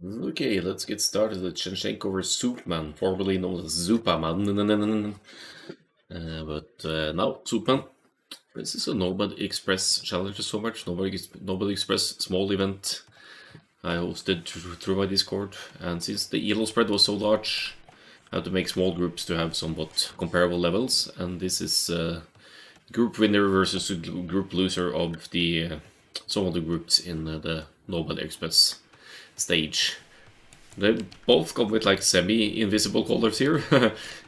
Okay, let's get started with Shenshenko vs Soupmann, formerly known as Zupamann. Now, Soupmann. This is a Nomad Express challenge so much. Nomad Express small event I hosted through my Discord. And since the elo spread was so large, I had to make small groups to have somewhat comparable levels. And this is group winner versus group loser of the some of the groups in the Nomad Express stage. They both come with like semi-invisible colors here.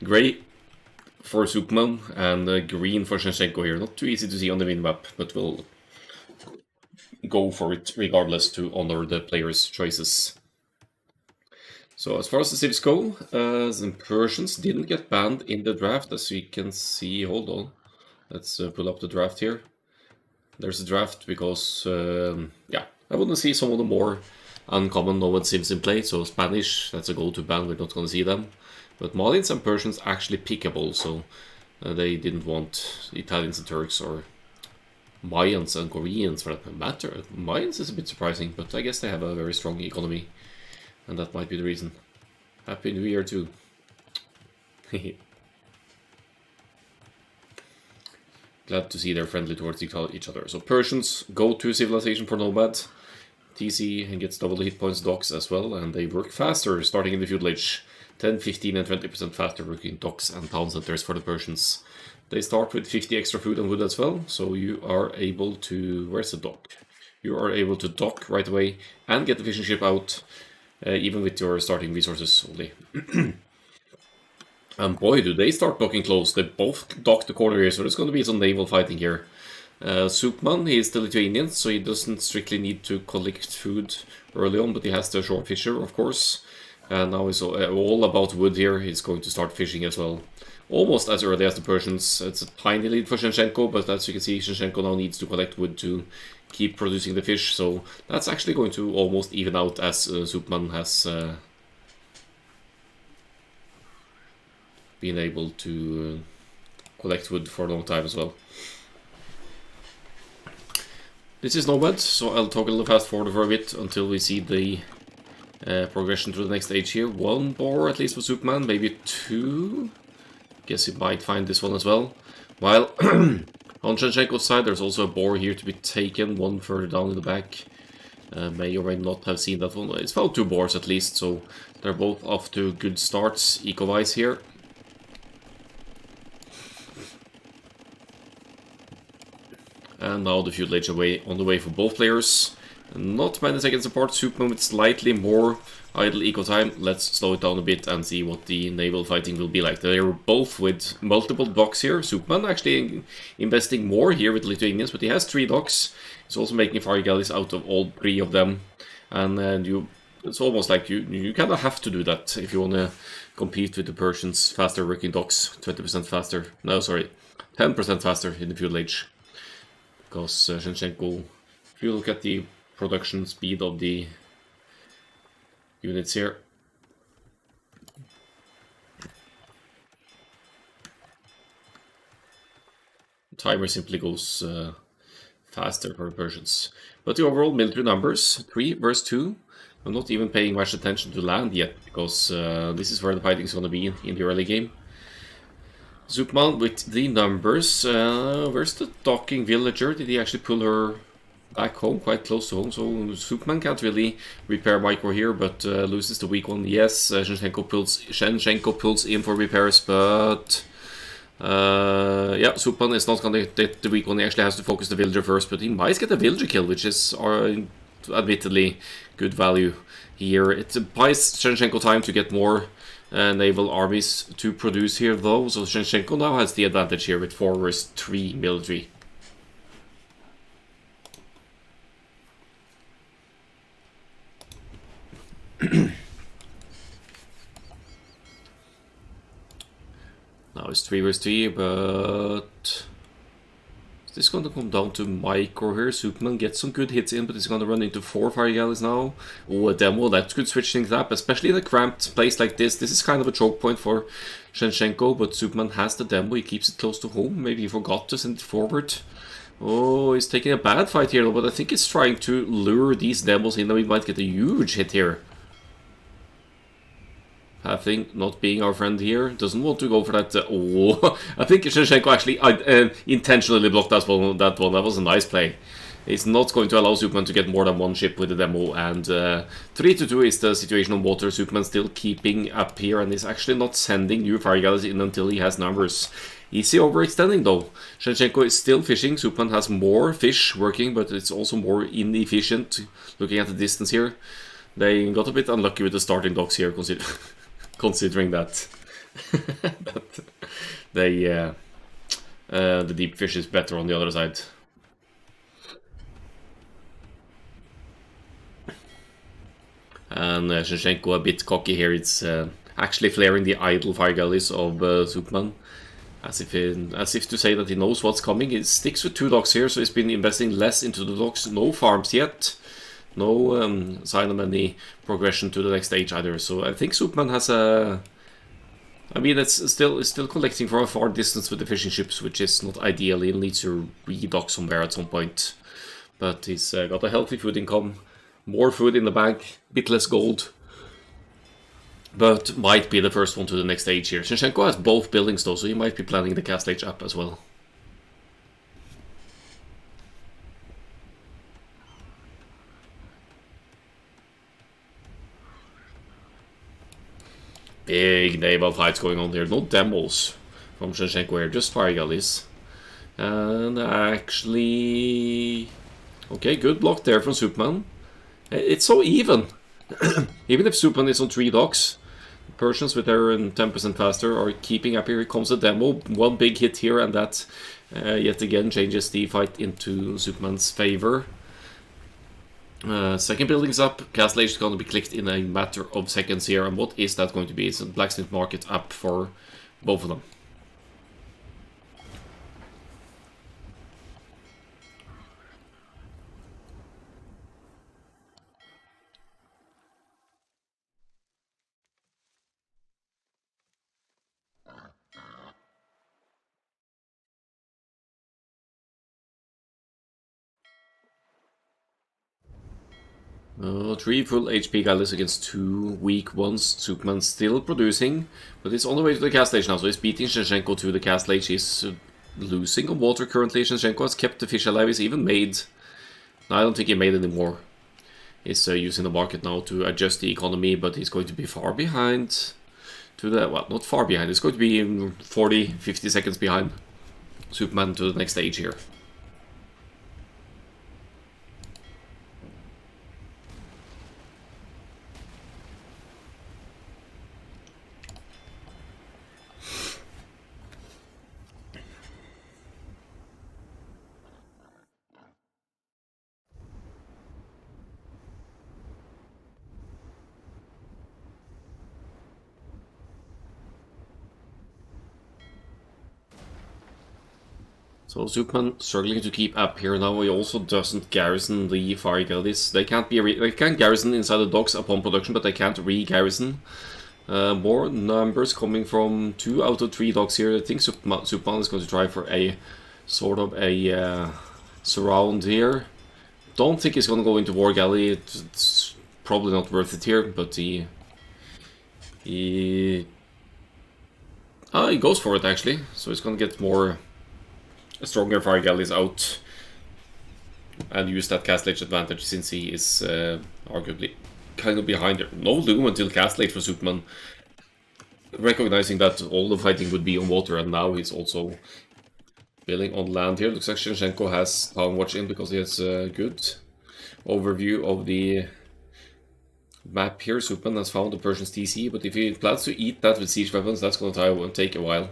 Gray for Soupmann and green for Shenshenko here. Not too easy to see on the minimap, but we'll go for it regardless to honor the players' choices. So as far as the civs go, the Persians didn't get banned in the draft, as we can see. Hold on, let's pull up the draft here. There's a draft because, yeah, I want to see some of the more uncommon Nomad Sims in play. So Spanish, that's a go-to ban, we're not going to see them. But Malians and Persians actually pickable, so they didn't want Italians and Turks or Mayans and Koreans for that matter. Mayans is a bit surprising, but I guess they have a very strong economy, and that might be the reason. Happy New Year too. Glad to see they're friendly towards each other. So Persians go to civilization for Nomad. TC and gets double hit points docks as well, and they work faster starting in the feudal age. 10, 15 and 20% faster working docks and town centers for the Persians. They start with 50 extra food and wood as well, so you are able to... Where's the dock? You are able to dock right away and get the fishing ship out, even with your starting resources only. And boy, do they start docking close. They both dock the corner here, so there's going to be some naval fighting here. Soupmann, he is the Lithuanian, so he doesn't strictly need to collect food early on, but he has the short fisher, of course. And now he's all about wood here. He's going to start fishing as well. Almost as early as the Persians. It's a tiny lead for Shenshenko, but as you can see, Shenshenko now needs to collect wood to keep producing the fish. So that's actually going to almost even out as Soupmann has been able to collect wood for a long time as well. This is Nomad, so I'll talk a little fast forward for a bit until we see the progression to the next stage here. One boar at least for Soupmann, maybe two. Guess he might find this one as well. While on Shenshenko's side, there's also a boar here to be taken, one further down in the back. May or may not have seen that one. It's found two boars at least, so they're both off to good starts eco-wise here. And now the feudal age on the way for both players. Not many seconds apart, Soupmann with slightly more idle eco time. Let's slow it down a bit and see what the naval fighting will be like. They are both with multiple docks here. Soupmann actually investing more here with Lithuanians, but he has 3 docks. He's also making fire galleys out of all 3 of them. And it's almost like you kind of have to do that if you want to compete with the Persians. Faster working docks, 20% faster. No, sorry, 10% faster in the feudal age. Because Shenshenko, if you look at the production speed of the units here, the timer simply goes faster for the Persians. But the overall military numbers, 3 versus 2. I'm not even paying much attention to land yet, because this is where the fighting is going to be in the early game. Zupamann with the numbers. Where's the docking villager? Did he actually pull her back home, quite close to home? So Soupmann can't really repair micro here, but loses the weak one. Yes, Shenshenko pulls in for repairs, but yeah, Soupmann is not gonna get the weak one. He actually has to focus the villager first, but he might get a villager kill, which is admittedly good value here. It buys Shenshenko time to get more naval armies to produce here though, so Shenshenko now has the advantage here with 4 versus 3 military. Now it's 3 versus 3, but is this going to come down to micro here? Soupmann gets some good hits in, but he's going to run into 4 fire galleys now. Oh, a demo, that could switch things up, especially in a cramped place like this. This is kind of a choke point for Shenshenko, but Soupmann has the demo, he keeps it close to home. Maybe he forgot to send it forward. Oh, he's taking a bad fight here, but I think he's trying to lure these demos in, and we might get a huge hit here. having not being our friend here, doesn't want to go for that. Oh, I think Shenshenko actually intentionally blocked that one. That was a nice play. He's not going to allow Soupmann to get more than one ship with the demo, and 3-2 is the situation on water. Soupmann still keeping up here, and is actually not sending new fire galleys in until he has numbers. Easy overextending though. Shenshenko is still fishing. Soupmann has more fish working, but it's also more inefficient. Looking at the distance here, they got a bit unlucky with the starting docks here, considering that that the deep fish is better on the other side. And Shenshenko a bit cocky here. It's actually flaring the idle fire galleys of Zupamann, as if to say that he knows what's coming. He sticks with 2 docks here, so he's been investing less into the docks. No farms yet. No sign of any progression to the next stage either. So I think Soupmann has a... I mean, it's still collecting from a far distance with the fishing ships, which is not ideal. He'll need to redock somewhere at some point. But he's got a healthy food income. More food in the bank, bit less gold. But might be the first one to the next stage here. Shenshenko has both buildings though, so he might be planning the castle age up as well. Big naval fights going on here. No demos from Shenshenko here, just fire galleys. And actually... Okay, good block there from Soupmann. It's so even. Even if Soupmann is on 3 docks, the Persians with their 10% faster are keeping up. Here comes a demo, one big hit here, and that yet again changes the fight into Soupmann's favor. Second building's up. Castle Age is going to be clicked in a matter of seconds here, and what is that going to be? It's a blacksmith market up for both of them. Three full HP galleys against 2 weak ones. Zupamann still producing, but he's on the way to the castle age now, so he's beating Shenshenko to the castle age. He's losing on water currently. Shenshenko has kept the fish alive. He's even made... No, I don't think he made any more. He's using the market now to adjust the economy, but he's going to be far behind to the... Well, not far behind. He's going to be 40-50 seconds behind Zupamann to the next stage here. So Zupamann struggling to keep up here now. He also doesn't garrison the fire galleys. They can't garrison inside the docks upon production, but they can't re-garrison. More numbers coming from 2 out of 3 docks here. I think Zupamann is going to try for a sort of a surround here. Don't think he's going to go into war galley. It's probably not worth it here, but he goes for it actually. So he's going to get more stronger fire galleys out and use that castle age advantage, since he is arguably kind of behind there. No loom until castle age for Soupmann, recognizing that all the fighting would be on water, and now he's also building on land here. Looks like Shenshenko has town watch in because he has a good overview of the map here. Soupmann has found the Persian's TC, but if he plans to eat that with siege weapons, that's going to take a while.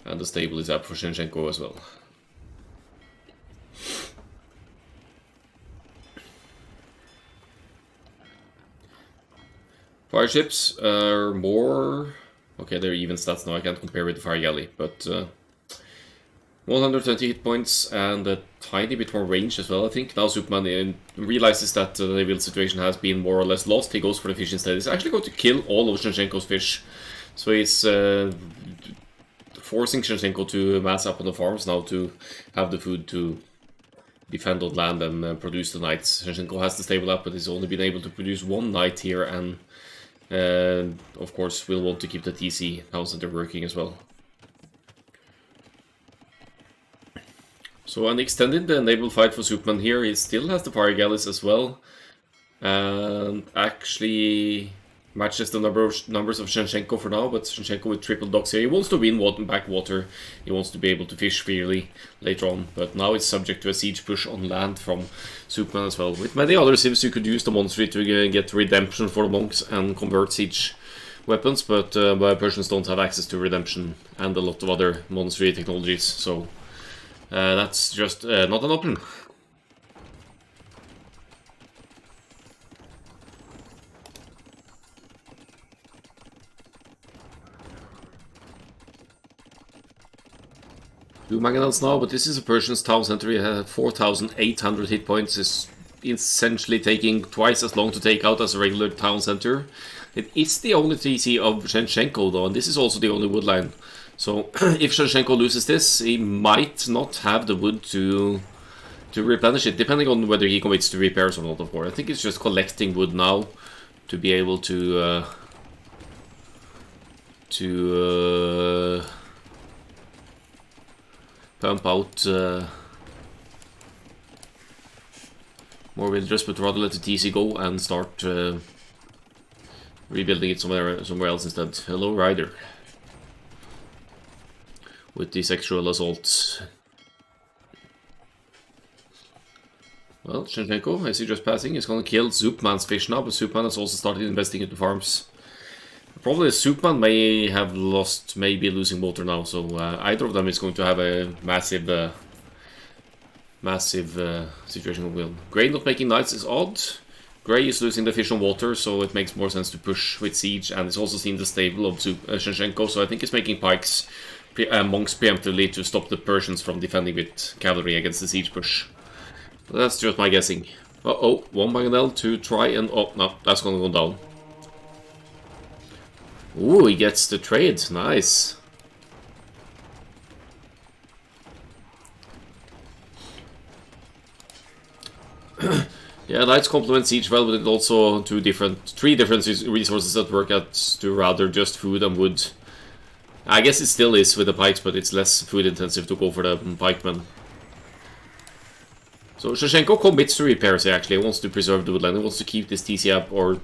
And the stable is up for Shenshenko as well. Fire ships are more... Okay, they're even stats now, I can't compare with the fire galley, but 120 hit points and a tiny bit more range as well, I think. Now Zupamann realizes that the naval situation has been more or less lost. He goes for the fish instead. He's actually going to kill all of Shenshenko's fish. So he's forcing Shenshenko to mass up on the farms now to have the food to defend on land and produce the knights. Shenshenko has the stable up, but he's only been able to produce one knight here, and of course we'll want to keep the TC town center working as well. So an extended naval fight for Soupmann here. He still has the fire galleys as well, and actually matches the numbers of Shenshenko for now, but Shenshenko with triple docks here. He wants to win back water. He wants to be able to fish freely later on, but now it's subject to a siege push on land from Soupmann as well. With many other civs, you could use the monastery to get redemption for the monks and convert siege weapons, but Persians don't have access to redemption and a lot of other monastery technologies, so that's just not an option. Two mangonels now, but this is a Persian's town center. He had 4,800 hit points. Is essentially taking twice as long to take out as a regular town center. It is the only TC of Shenshenko though, and this is also the only wood line. So if Shenshenko loses this, he might not have the wood to replenish it, depending on whether he commits to repairs or not, of course. I think it's just collecting wood now to be able to pump out more villagers, but rather let the TC go and start rebuilding it somewhere else instead. Hello, Ryder. With the sexual assaults. Well, Shenshenko, I see just passing, is going to kill Zoopman's fish now, but Zupamann has also started investing into farms. Probably Soupmann may have lost, maybe losing water now, so either of them is going to have a massive situation of will. Grey not making knights is odd. Grey is losing the fish on water, so it makes more sense to push with siege, and it's also seen the stable of Shenshenko, so I think it's making monks preemptively to stop the Persians from defending with cavalry against the siege push. But that's just my guessing. Uh-oh, one mangonel to try and... oh, no, that's gonna go down. Ooh, he gets the trade. Nice. Yeah, knights complement siege well, but it's also three different resources that work out to rather just food and wood. I guess it still is with the pikes, but it's less food intensive to go for the pikemen. So Shenshenko commits to repairs here, actually. He wants to preserve the woodland. He wants to keep this TC up or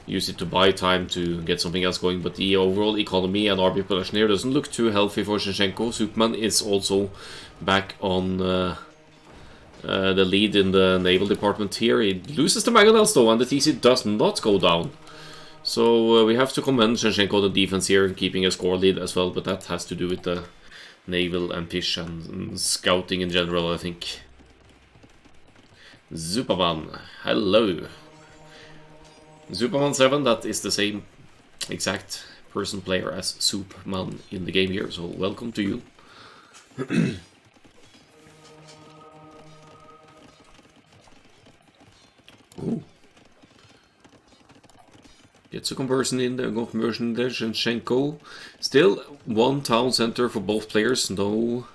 use it to buy time to get something else going, but the overall economy and RB production here doesn't look too healthy for Shenshenko. Soupmann is also back on the lead in the naval department here. He loses the mangonels though, and the TC does not go down. So we have to commend Shenshenko on the defense here, keeping a score lead as well, but that has to do with the naval and fish and scouting in general, I think. Zupamann, hello. Zupamann 7, that is the same exact person player as Soupmann in the game here, so welcome to you. Ooh. Gets a conversion in there, Shenshenko. Still one town center for both players, no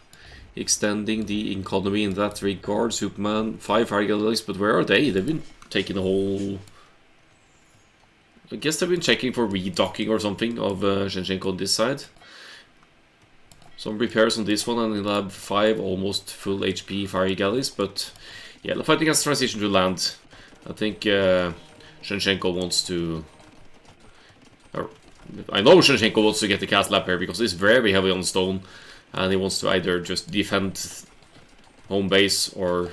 extending the economy in that regard. Soupmann, 5 fire galleys, but where are they? They've been taking the whole... I guess they've been checking for redocking or something of Shenshenko on this side. Some repairs on this one, and he'll have 5 almost full HP fire galleys, but yeah, the fighting has transitioned to land. I think Shenshenko wants to... I know Shenshenko wants to get the castle up here because it's very heavy on stone, and he wants to either just defend home base or...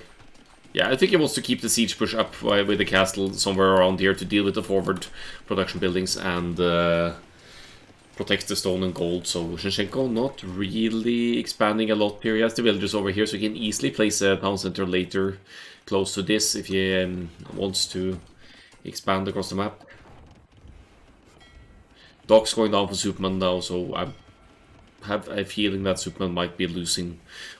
yeah, I think he wants to keep the siege push up with the castle somewhere around here to deal with the forward production buildings and protect the stone and gold. So Shenshenko not really expanding a lot here. He has the villagers over here, so he can easily place a town center later close to this if he wants to expand across the map. Docks going down for Soupmann now, so I have a feeling that Soupmann might be losing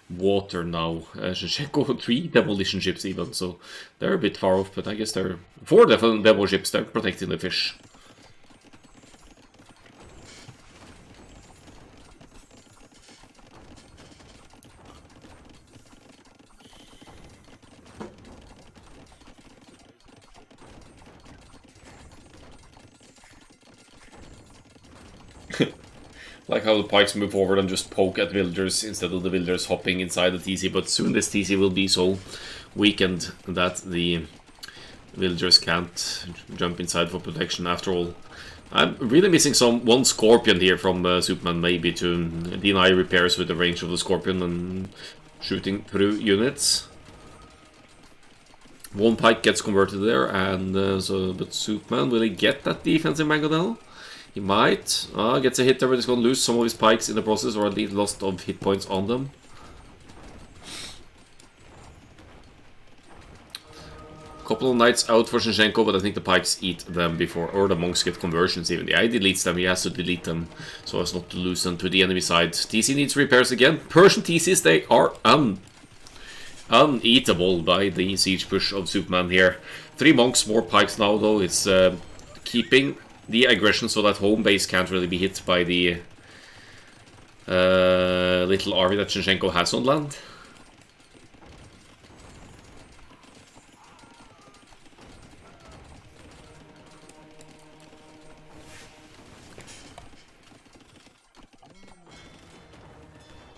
water now. Shenshenko 3 demolition ships even, so they're a bit far off, but I guess they're 4 demo ships, they're protecting the fish. Like how the pikes move forward and just poke at villagers instead of the villagers hopping inside the TC, but soon this TC will be so weakened that the villagers can't jump inside for protection after all. I'm really missing one Scorpion here from Soupmann, maybe to deny repairs with the range of the Scorpion and shooting through units. One pike gets converted there, and but Soupmann, will he get that defensive Mangonel? He might. Gets a hit there, but he's going to lose some of his pikes in the process, or at least lost of hit points on them. Couple of knights out for Shenshenko, but I think the pikes eat them before, or the monks get conversions even. Yeah, he deletes them, he has to delete them so as not to lose them to the enemy side. TC needs repairs again. Persian TCs, they are uneatable by the siege push of Zupamann here. 3 monks, more pikes now though. It's keeping the aggression so that home base can't really be hit by the little army that Shenshenko has on land.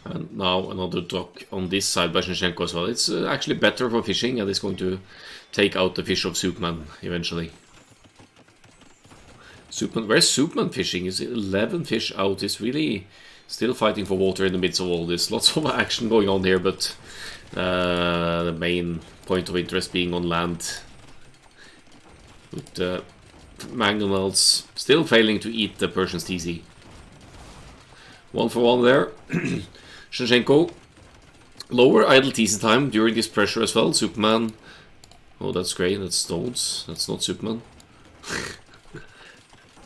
And now another dock on this side by Shenshenko as well. It's actually better for fishing, and it's going to take out the fish of Soupmann eventually. Where's Soupmann fishing? Is 11 fish out? He's really still fighting for water in the midst of all this. Lots of action going on here, but the main point of interest being on land. With Mangonels still failing to eat the Persian's TC. 1 for 1 there. Shenshenko, lower idle TC time during this pressure as well. Zupamann, oh that's great, that's stones, that's not Zupamann.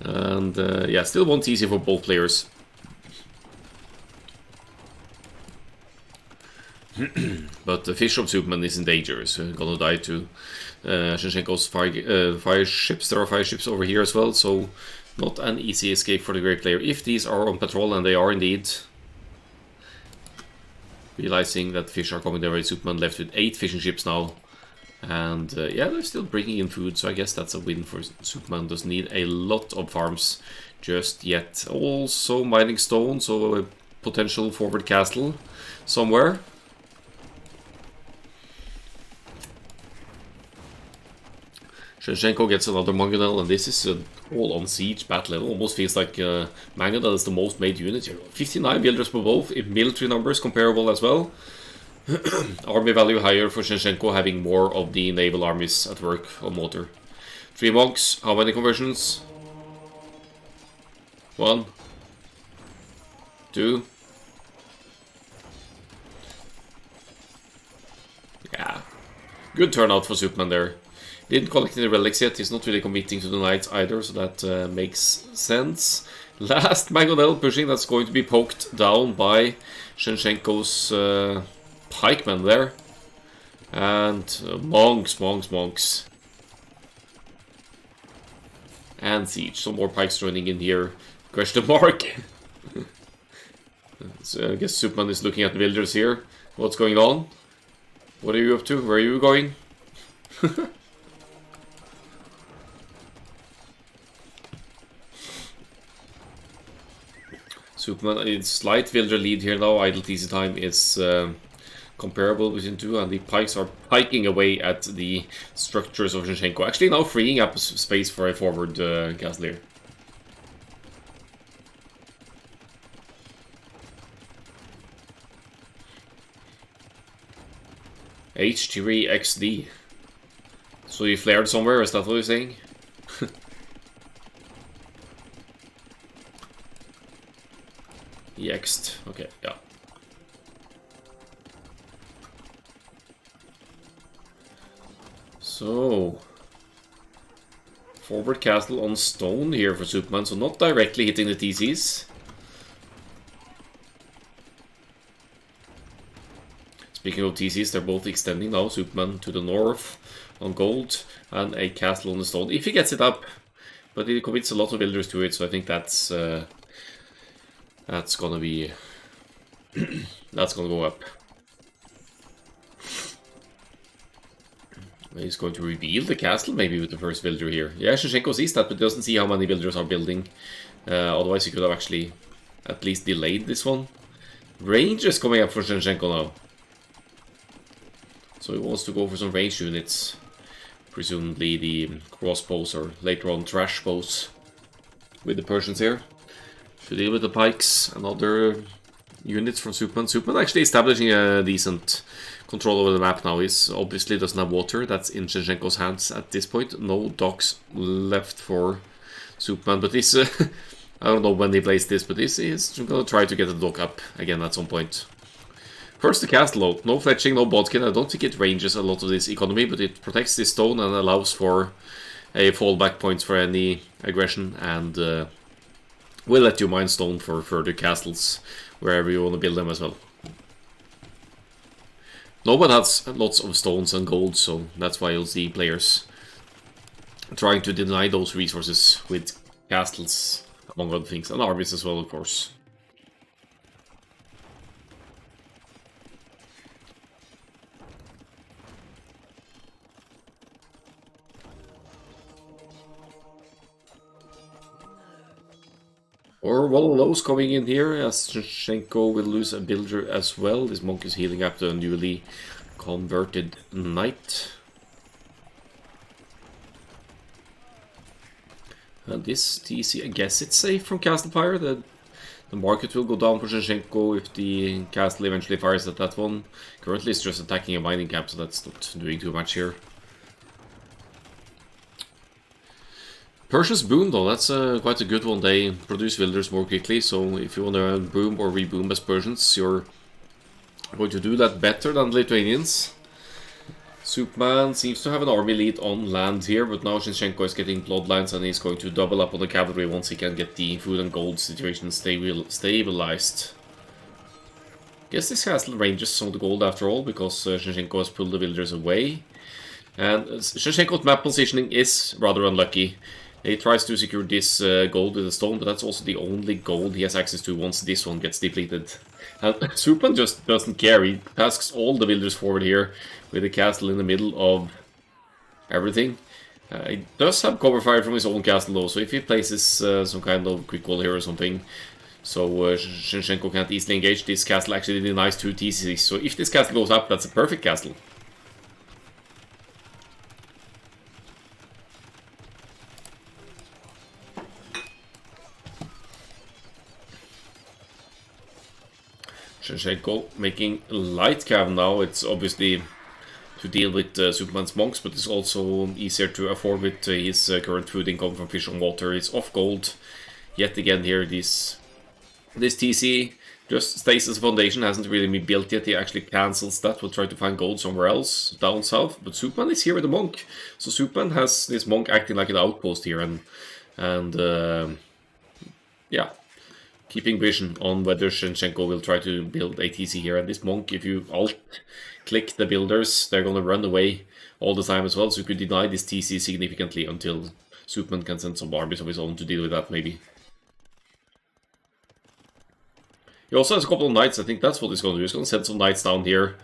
And yeah, still 1 TC for both players. But the fish of Zupamann is in danger, so gonna die to Shenshenko's fire ships. There are fire ships over here as well, so not an easy escape for the great player. If these are on patrol, and they are indeed. Realizing that fish are coming their way, Zupamann left with 8 fishing ships now. And yeah, they're still bringing in food, so I guess that's a win for Zupamann. Doesn't need a lot of farms just yet. Also mining stone, so a potential forward castle somewhere. Shenshenko gets another Mangonel, and this is an all-on siege battle. It almost feels like Mangonel is the most made unit here. 59 builders per both, if military numbers comparable as well. Army value higher for Shenshenko, having more of the naval armies at work on water. 3 monks, how many conversions? 1, 2. Yeah, good turnout for Soupmann there. Didn't collect any relics yet, he's not really committing to the knights either, so that makes sense. Last Mangonel pushing, that's going to be poked down by Shenshenko's pikemen there. And monks. And siege, some more pikes joining in here. Question mark. So I guess Soupmann is looking at the villagers here. What's going on? What are you up to? Where are you going? Soupmann in slight villager lead here now. Idle TC time is comparable between 2, and the pikes are piking away at the structures of Shenshenko. Actually now freeing up space for a forward castle here. H3XD. So you flared somewhere, is that what you're saying? Yext. Okay, yeah. So forward castle on stone here for Soupmann, so not directly hitting the TCs. Speaking of TCs, they're both extending now. Soupmann to the north on gold, and a castle on the stone. If he gets it up, but he commits a lot of villagers to it, so I think that's gonna be that's gonna go up. He's going to reveal the castle maybe with the first villager here. Yeah, Shenshenko sees that, but doesn't see how many villagers are building. Otherwise he could have actually at least delayed this one. Range is coming up for Shenshenko now. So he wants to go for some range units. Presumably the crossbows or later on trash bows with the Persians here. To deal with the pikes and other units from Soupmann. Soupmann actually establishing a decent control over the map now. He obviously doesn't have water. That's in Shenshenko's hands at this point. No docks left for Soupmann. But this, I don't know when he plays this, but this is going to try to get the dock up again at some point. First the castle though. No fletching, no bodkin. I don't think it ranges a lot of this economy, but it protects this stone and allows for a fallback point for any aggression, and will let you mine stone for further castles wherever you want to build them as well. Nomad has lots of stones and gold, so that's why you'll see players trying to deny those resources with castles, among other things, and armies as well, of course. Or one of those coming in here, as Shenshenko will lose a builder as well. This monk is healing up the newly converted knight. And this TC, I guess it's safe from Castle Fire. The market will go down for Shenshenko if the castle eventually fires at that one. Currently it's just attacking a mining camp, so that's not doing too much here. Persians boom though, that's quite a good one. They produce builders more quickly, so if you want to boom or reboom as Persians, you're going to do that better than the Lithuanians. Soupmann seems to have an army lead on land here, but now Shenshenko is getting bloodlines and he's going to double up on the cavalry once he can get the food and gold situation stabilized. Guess this castle ranges some of the gold after all, because Shenshenko has pulled the villagers away. And Shenshenko's map positioning is rather unlucky. He tries to secure this gold with a stone, but that's also the only gold he has access to once this one gets depleted. And Zupamann just doesn't care. He tasks all the builders forward here with the castle in the middle of everything. He does have cover fire from his own castle though, so if he places some kind of quick wall here or something, so Shenshenko can't easily engage, this castle actually denies 2 TCs. So if this castle goes up, that's a perfect castle. Shenshenko making light cav now. It's obviously to deal with Soupmann's monks, but it's also easier to afford with his current food income from fish and water. It's off gold. Yet again here, this TC just stays as a foundation, hasn't really been built yet. He actually cancels that. We'll try to find gold somewhere else down south. But Soupmann is here with the monk. So Soupmann has this monk acting like an outpost here, and yeah, keeping vision on whether Shenshenko will try to build a TC here. And this monk, if you alt-click the builders, they're going to run away all the time as well. So you could deny this TC significantly until Soupmann can send some armies of his own to deal with that, maybe. He also has a couple of knights. I think that's what he's going to do. He's going to send some knights down here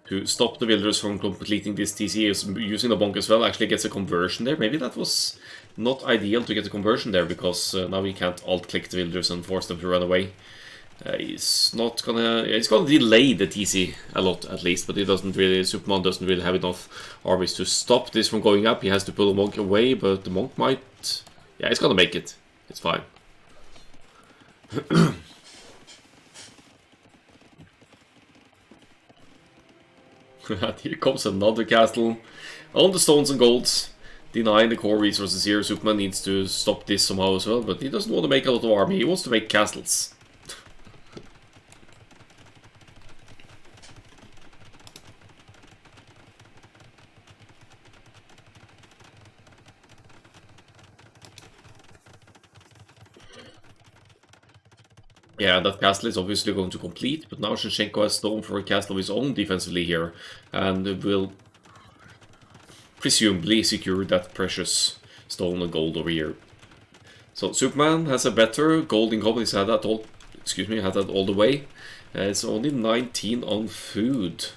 to stop the builders from completing this TC. He's using the monk as well. Actually gets a conversion there. Maybe that was not ideal to get a conversion there, because now he can't alt-click the builders and force them to run away. He's gonna delay the TC a lot at least, but he doesn't really. Zupamann doesn't really have enough armies to stop this from going up. He has to pull the monk away, but the monk might. Yeah, he's gonna make it. It's fine. Here comes another castle on the stones and golds, denying the core resources here. Soupmann needs to stop this somehow as well, but he doesn't want to make a lot of army. He wants to make castles. Yeah, that castle is obviously going to complete, but now Shenshenko has stone for a castle of his own defensively here, and will presumably secure that precious stone and gold over here. So Soupmann has a better gold income. He's had that all. Excuse me, had that all the way. It's only 19 on food,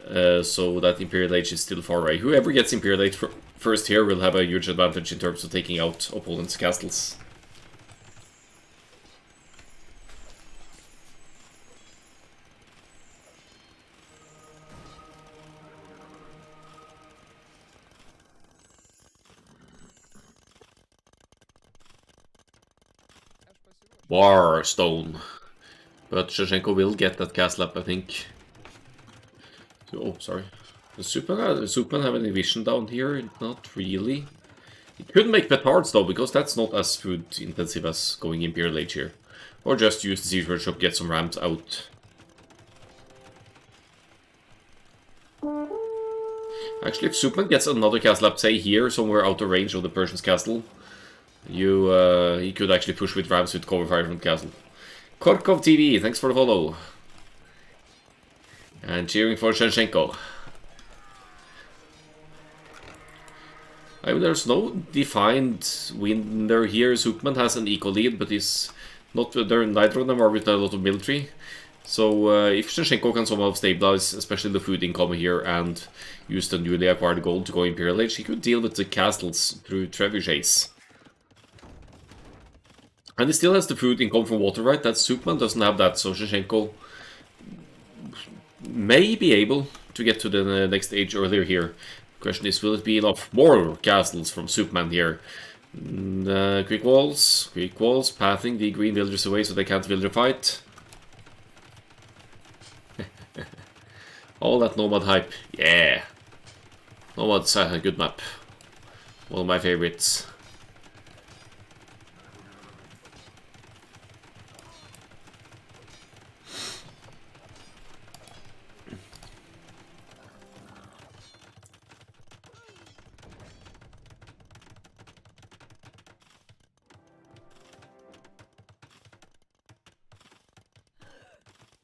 so that Imperial Age is still far away. Whoever gets Imperial Age first here will have a huge advantage in terms of taking out opponents' castles. War Stone. But Shenshenko will get that castle up, I think. Oh, sorry. Does Soupmann have any vision down here? Not really. He could make petards though, because that's not as food intensive as going Imperial Age here. Or just use the siege workshop, get some ramps out. Actually, if Soupmann gets another castle up, say here, somewhere out of range of the Persian's castle, he could actually push with rams with cover fire from the castle. Korkov TV, thanks for the follow. And cheering for Shenshenko. I mean, there's no defined winner here. Soupmann has an eco lead, but he's not there. Neither of them are with a lot of military. So if Shenshenko can somehow stabilize, especially the food income here, and use the newly acquired gold to go Imperial Age, he could deal with the castles through trebuchets. And he still has the food income from water, right? That Soupmann doesn't have that, so Shenshenko may be able to get to the next age earlier here. Question is, will it be enough more castles from Soupmann here? Quick walls, pathing the green villagers away so they can't villager fight. All that Nomad hype, yeah. Nomad's a good map. One of my favorites.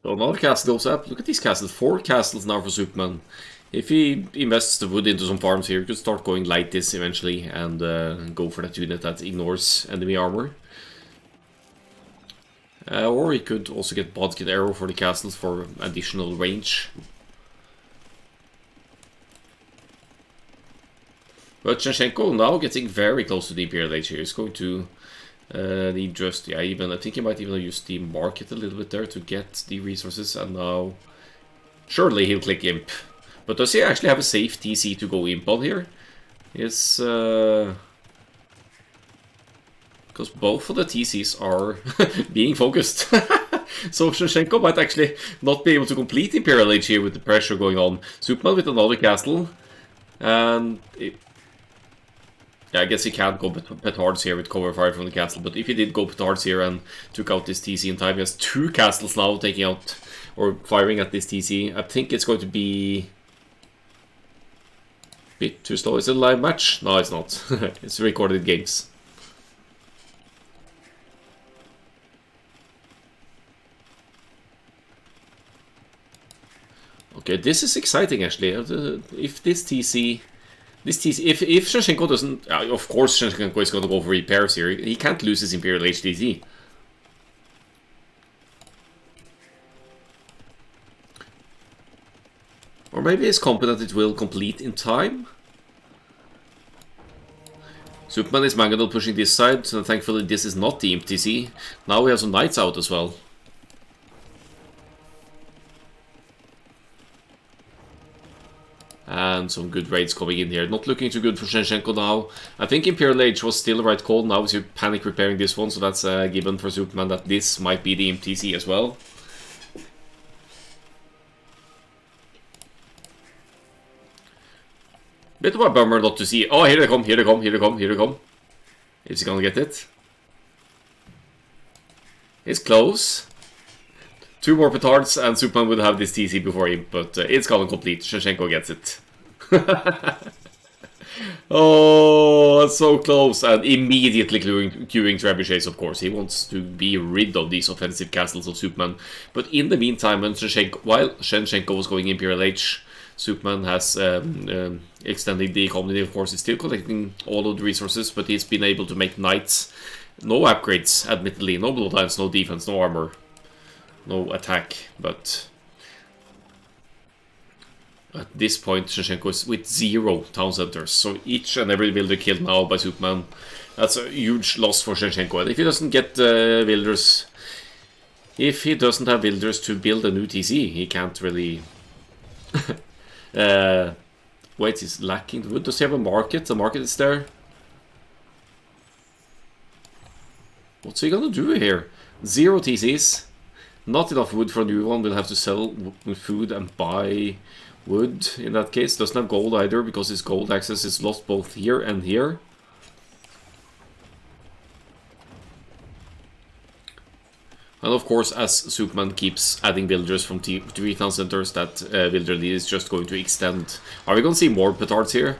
So another castle goes up. Look at these castles. 4 castles now for Zupamann. If he invests the wood into some farms here, he could start going light this eventually and go for that unit that ignores enemy armor. Or he could also get Bodkin Arrow for the castles for additional range. But Shenshenko now getting very close to the Imperial Age here. He's going to need just, yeah, I think he might even use the market a little bit there to get the resources, and now surely he'll click Imp. But does he actually have a safe TC to go Imp on here? Yes, because both of the TCs are being focused. So Shenshenko might actually not be able to complete Imperial Age here with the pressure going on. Zupamann with another castle, and yeah, I guess he can't go petards here with cover fire from the castle, but if he did go petards here and took out this TC in time, he has 2 castles now taking out or firing at this TC. I think it's going to be a bit too slow. Is it a live match? No, it's not. It's recorded games. Okay, this is exciting actually. If this TC... if Shenshenko doesn't... of course Shenshenko is going to go for repairs here. He can't lose his Imperial HTC. Or maybe he's confident it will complete in time. Soupmann is Mangonel pushing this side, so thankfully this is not the Imp TC. Now we have some knights out as well. And some good raids coming in here. Not looking too good for Shenshenko now. I think Imperial Age was still the right call. Now he's panic repairing this one, so that's a given for Zupamann that this might be the MTC as well. Bit of a bummer not to see. Oh, here they come, here they come, here they come, here they come. Is he gonna get it? It's close. 2 more petards and Zupamann would have this TC before him, but it's gonna complete. Shenshenko gets it. Oh, that's so close. And immediately queuing trebuchets, of course. He wants to be rid of these offensive castles of Zupamann. But in the meantime, while Shenshenko was going Imperial Age, Zupamann has extended the economy. Of course, he's still collecting all of the resources, but he's been able to make knights. No upgrades, admittedly. No bloodlines, no defense, no armor. No attack, but at this point Shenshenko is with 0 town centers, so each and every builder killed now by Zupamann. That's a huge loss for Shenshenko. And if he doesn't get builders, if he doesn't have builders to build a new TC, he can't really... wait, he's lacking wood. Does he have a market? The market is there. What's he gonna do here? 0 TCs. Not enough wood for a new one. We'll have to sell food and buy wood in that case. Doesn't have gold either because his gold access is lost both here and here. And of course, as Soupmann keeps adding villagers from 3,000 centers, that villager lead is just going to extend. Are we going to see more petards here?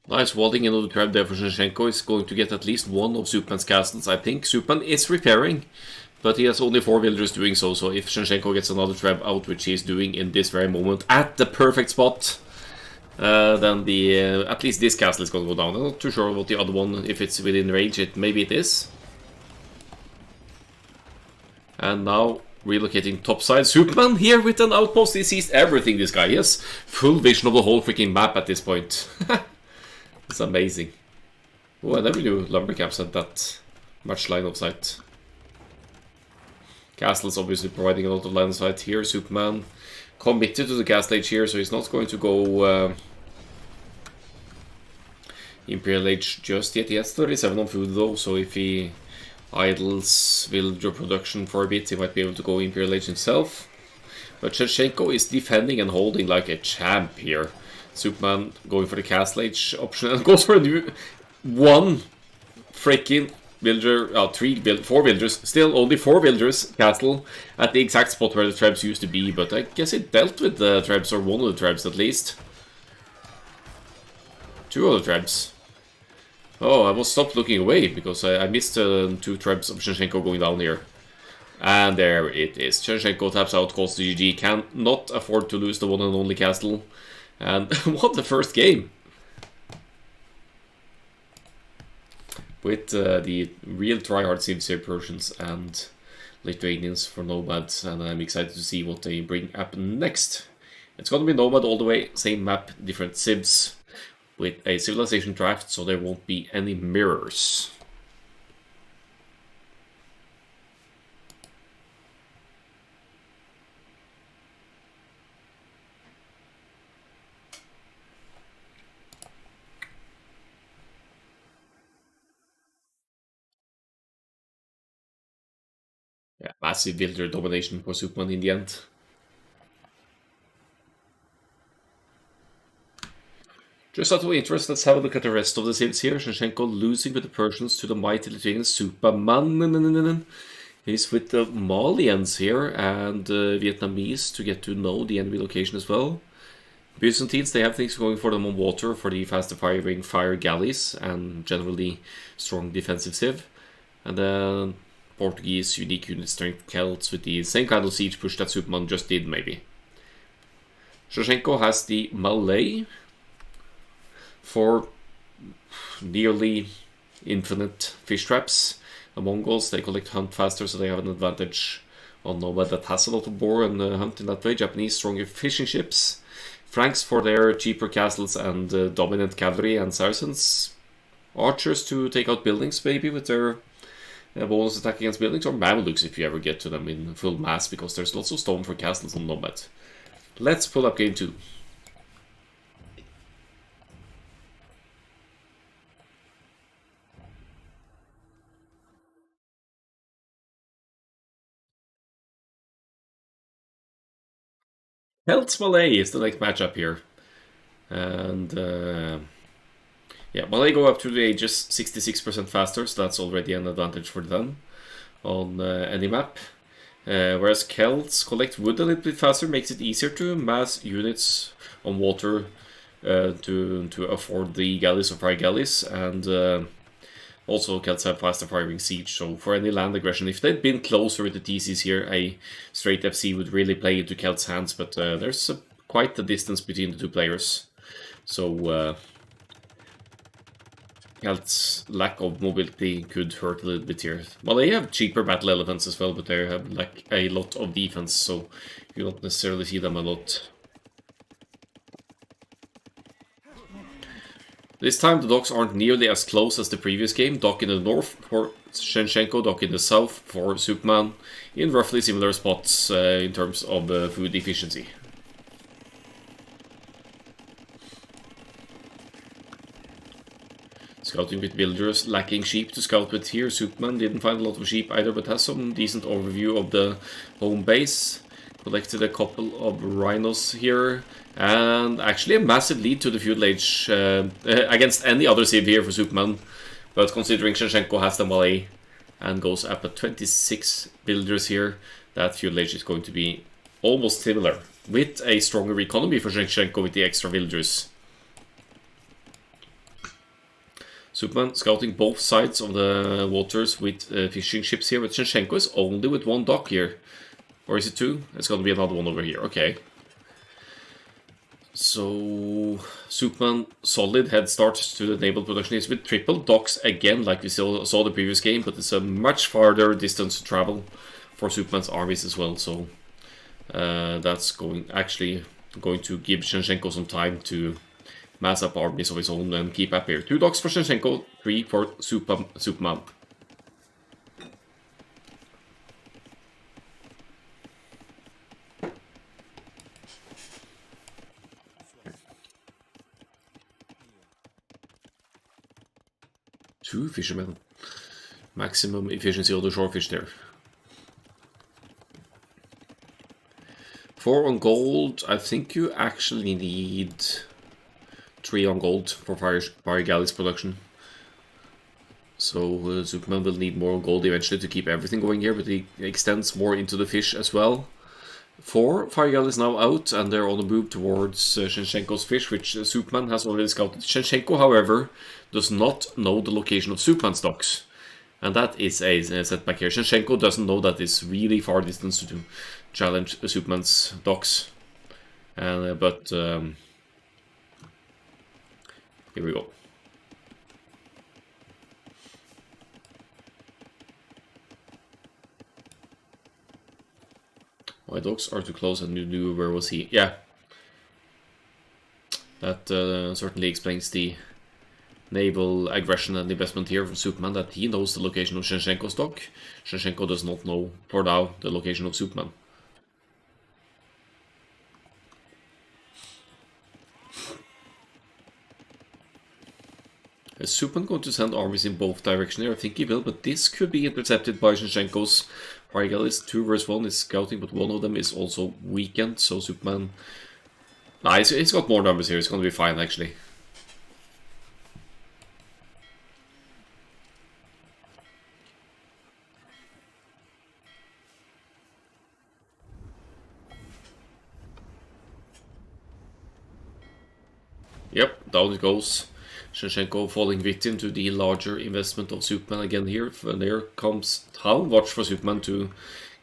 Nice wadding into the trap there for Shenshenko. Is going to get at least one of Soupmann's castles. I think Soupmann is repairing, but he has only 4 villagers doing so. So if Shenshenko gets another trap out, which he's doing in this very moment at the perfect spot, then the at least this castle is going to go down. I'm not too sure about the other one, if it's within range. Maybe it is. And now relocating topside. Soupmann here with an outpost. He sees everything, this guy. He has full vision of the whole freaking map at this point. It's amazing. Oh, I never knew lumber camps had that much line of sight. Castle's obviously providing a lot of line of sight here. Soupmann committed to the castle age here, so he's not going to go Imperial Age just yet. He has 37 on food though, so if he idles villager production for a bit, he might be able to go Imperial Age himself. But Shenshenko is defending and holding like a champ here. Zupamann going for the castle age option and goes for a new 1 freaking villager, 4 villagers, still only 4 villagers castle at the exact spot where the trebs used to be, but I guess it dealt with the trebs, or one of the trebs at least. 2 of the trebs. Oh, I was stopped looking away because I missed 2 trebs of Shenshenko going down here. And there it is. Shenshenko taps out, calls the GG, can not afford to lose the one and only castle. And what the first game! With the real tryhard Civ here, Persians and Lithuanians for Nomad, and I'm excited to see what they bring up next. It's gonna be Nomad all the way, same map, different Civs, with a civilization draft, so there won't be any mirrors. Yeah, massive villager domination for Soupmann in the end. Just out of interest, let's have a look at the rest of the Civs here. Shenshenko losing with the Persians to the mighty Lithuanian Zupamann. He's with the Malians here and Vietnamese to get to know the enemy location as well. Byzantines, they have things going for them on water for the faster firing fire galleys and generally strong defensive Civ. And then Portuguese unique unit strength Celts with the same kind of siege push that Zupamann just did, maybe. Shenshenko has the Malay for nearly infinite fish traps. The Mongols, they collect hunt faster, so they have an advantage on Nomad that has a lot of boar and hunt in that way. Japanese, stronger fishing ships. Franks for their cheaper castles and dominant cavalry, and Saracens. Archers to take out buildings, maybe, with their bonus attack against buildings, or Mamelukes if you ever get to them in full mass, because there's lots of stone for castles on Nomad. Let's pull up game 2. Celts Malay is the next matchup here. And yeah, Malay go up to the ages 66% faster, so that's already an advantage for them on any map. Whereas Celts collect wood a little bit faster, makes it easier to mass units on water to afford the galleys or fire galleys, and also Celts have faster firing siege, so for any land aggression, if they'd been closer with the TCs here, a straight FC would really play into Celts' hands, but there's quite a distance between the 2 players. So Health's lack of mobility could hurt a little bit here. Well, they have cheaper battle elephants as well, but they have like a lot of defense, so you don't necessarily see them a lot. This time the docks aren't nearly as close as the previous game. Dock in the north for Shenshenko, dock in the south for Soupmann, in roughly similar spots in terms of food efficiency. Scouting with villagers, lacking sheep to scout with here. Soupmann didn't find a lot of sheep either, but has some decent overview of the home base. Collected a couple of rhinos here, and actually a massive lead to the feudal age against any other civ here for Zupamann. But considering Shenshenko has the Malay and goes up at 26 builders here, that feudal age is going to be almost similar, with a stronger economy for Shenshenko with the extra villagers. Zupamann scouting both sides of the waters with fishing ships here, but Shenshenko is only with one dock here. Or is it two? It's going to be another one over here. Okay. So, Soupmann, solid head start to the naval production. It's with triple docks again, like we saw the previous game, but it's a much farther distance to travel for Soupmann's armies as well. So, that's actually going to give Shenshenko some time to mass up armies of his own and keep up here. 2 docks for Shenshenko, 3 for Soupmann. Two fishermen. Maximum efficiency of the shorefish there. 4 on gold. I think you actually need 3 on gold for fire galleys production. So Zupamann will need more gold eventually to keep everything going here, but he extends more into the fish as well. 4 fire galleys now out, and they're on the move towards Shenshenko's fish, which Soupmann has already scouted. Shenshenko, however, does not know the location of Soupmann's docks. And that is a setback here. Shenshenko doesn't know that it's really far distance to challenge Soupmann's docks. But here we go. My dogs are too close and you knew where was he. Yeah. That certainly explains the naval aggression and investment here from Soupmann, that he knows the location of Shenshenko's dock. Shenshenko does not know, for now, the location of Soupmann. Is Soupmann going to send armies in both directions here? I think he will, but this could be intercepted by Shenshenko's fire galleys. 2 versus 1 is scouting, but one of them is also weakened, so Soupmann... Nah, he's got more numbers here, it's going to be fine actually. Yep, down it goes. Shenshenko falling victim to the larger investment of Soupmann again here. And there comes town. Watch for Soupmann to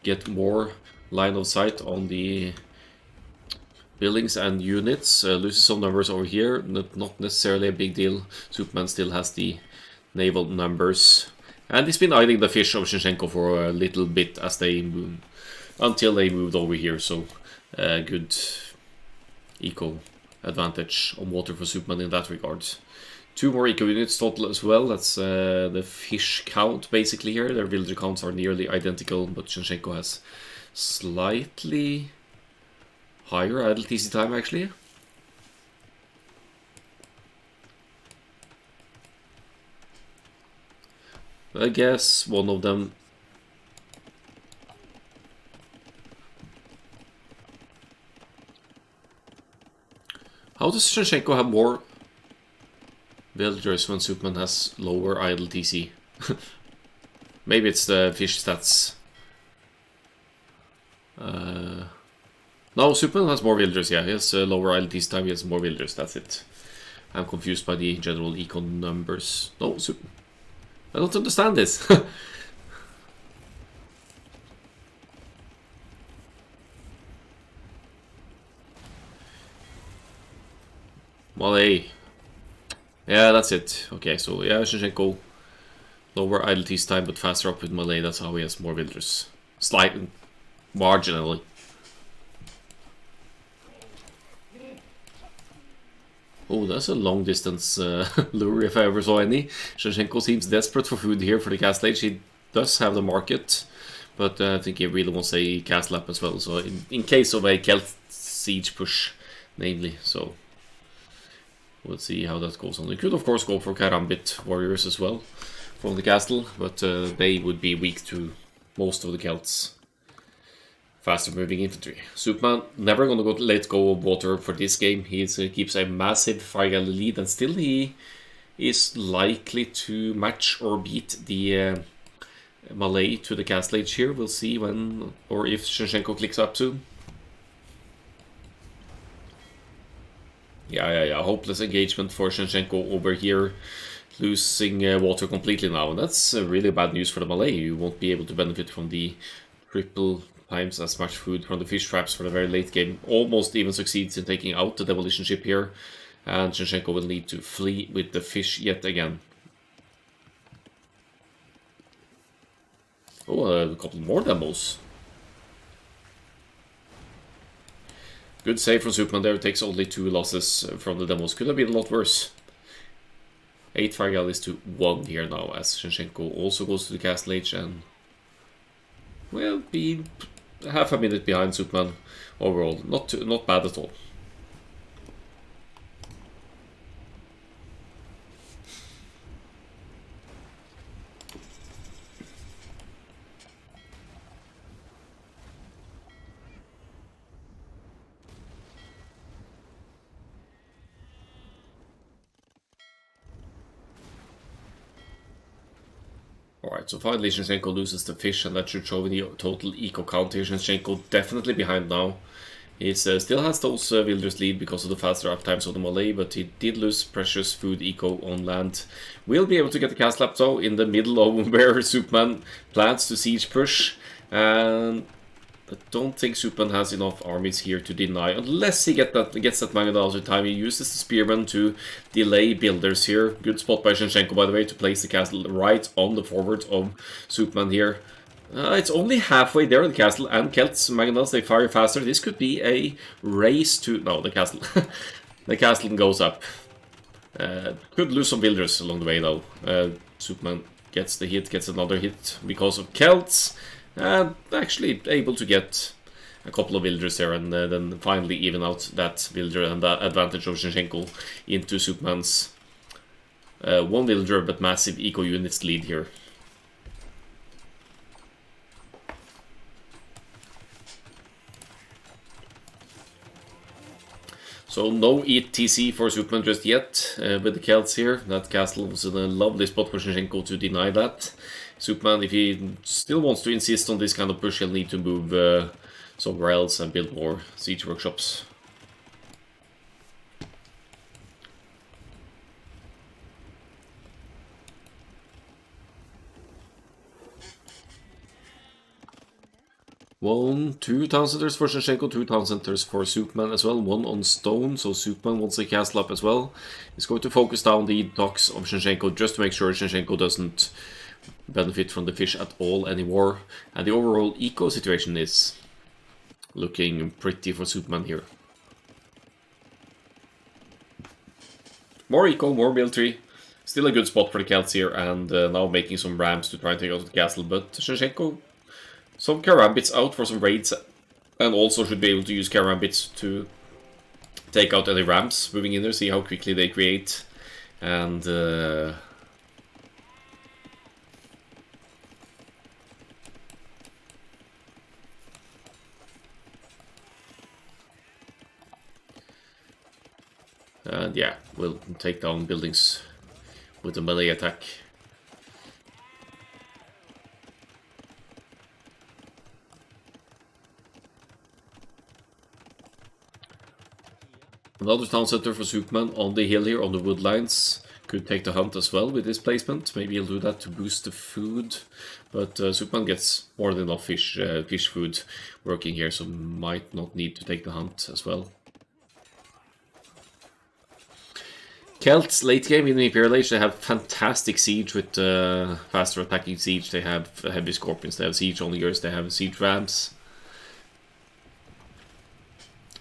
get more line of sight on the buildings and units. Loses some numbers over here. Not necessarily a big deal. Soupmann still has the naval numbers. And he's been eyeing the fish of Shenshenko for a little bit as they move, until they moved over here. So good eco advantage on water for Soupmann in that regard. 2 more eco units total as well. That's the fish count basically here. Their villager counts are nearly identical, but Shenshenko has slightly higher idle TC time actually. I guess one of them... How does Shenshenko have more villagers when Soupmann has lower idle TC? Maybe it's the fish stats. No, Soupmann has more villagers, yeah. He has lower idle TC time, he has more villagers, that's it. I'm confused by the general econ numbers. No, I don't understand this. Malay. Yeah, that's it. Okay, so yeah, Shenshenko, lower idle time, but faster up with Malay. That's how he has more villagers. Slightly, marginally. Oh, that's a long distance lure if I ever saw any. Shenshenko seems desperate for food here for the castle age. He does have the market, but I think he really wants a castle up as well. So in case of a Celt siege push, namely. So we'll see how that goes on. You could of course go for Karambit warriors as well from the castle, but they would be weak to most of the Celts. Faster moving infantry. Soupmann never gonna let go of water for this game. He keeps a massive 5 lead, and still he is likely to match or beat the Malay to the castle age here. We'll see when or if Shenshenko clicks up soon. Yeah. Hopeless engagement for Shenshenko over here. Losing water completely now, and that's really bad news for the Malay. You won't be able to benefit from the triple times as much food from the fish traps for the very late game. Almost even succeeds in taking out the demolition ship here, and Shenshenko will need to flee with the fish yet again. Oh, a couple more demos. Good save from Zupamann there, takes only 2 losses from the demos. Could have been a lot worse. 8 Fargalis to 1 here now, as Shenshenko also goes to the castle age and will be half a minute behind Soupmann overall. Not bad at all. Alright, so finally Shenshenko loses the fish, and that should show the total eco count here. Shenshenko definitely behind now. He still has those villagers lead because of the faster uptimes of the Malay, but he did lose precious food eco on land. Will be able to get the castle up though in the middle of where Soupmann plans to siege push, and I don't think Soupmann has enough armies here to deny, unless he gets that Mangadal time. He uses the Spearman to delay builders here. Good spot by Shenshenko, by the way, to place the castle right on the forward of Soupmann here. It's only halfway there, the castle, and Celts, Mangadals, they fire faster. This could be a race to... No, the castle. The castle goes up. Could lose some builders along the way, though. Soupmann gets the hit, gets another hit because of Celts. And actually able to get a couple of villagers there, and then finally even out that villager and the advantage of Shenshenko into Soupmann's 1 villager but massive eco units lead here. So no ETC for Soupmann just yet with the Celts here. That castle was in a lovely spot for Shenshenko to deny that. Soupmann, if he still wants to insist on this kind of push, he'll need to move somewhere else and build more siege workshops. Two town centers for Shenshenko, 2 town centers for Soupmann as well, 1 on stone, so Soupmann wants a castle up as well. He's going to focus down the docks of Shenshenko just to make sure Shenshenko doesn't benefit from the fish at all anymore, and the overall eco situation is looking pretty for Soupmann here. More eco, more military, still a good spot for the Celts here, and now making some rams to try and take out the castle, but Shenshenko, some Karambits out for some raids, and also should be able to use Karambits to take out any rams moving in there, see how quickly they create, and yeah, we'll take down buildings with a melee attack. Another town center for Zupamann on the hill here on the woodlines. Could take the hunt as well with this placement. Maybe he'll do that to boost the food. But Zupamann gets more than enough fish food working here, so might not need to take the hunt as well. Celts late game in the Imperial Age, they have fantastic siege with faster attacking siege. They have heavy scorpions, they have siege onlyers, they have siege rams.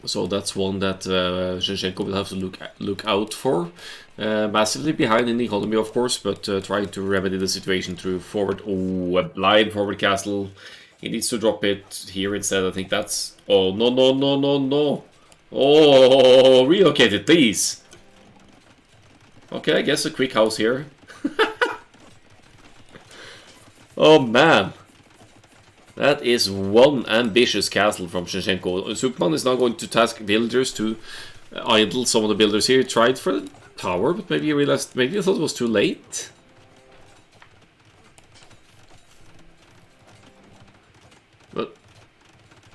So that's one that Shenshenko will have to look out for. Massively behind in the economy, of course, but trying to remedy the situation through forward. Oh, a blind forward castle. He needs to drop it here instead. I think that's. Oh, no, no, no, no, no. Oh, relocate it, please. Okay, I guess a quick house here. Oh, man. That is one ambitious castle from Shenshenko. Soupmann is now going to task villagers to idle some of the builders here. He tried for the tower, but maybe he realized, maybe he thought it was too late. But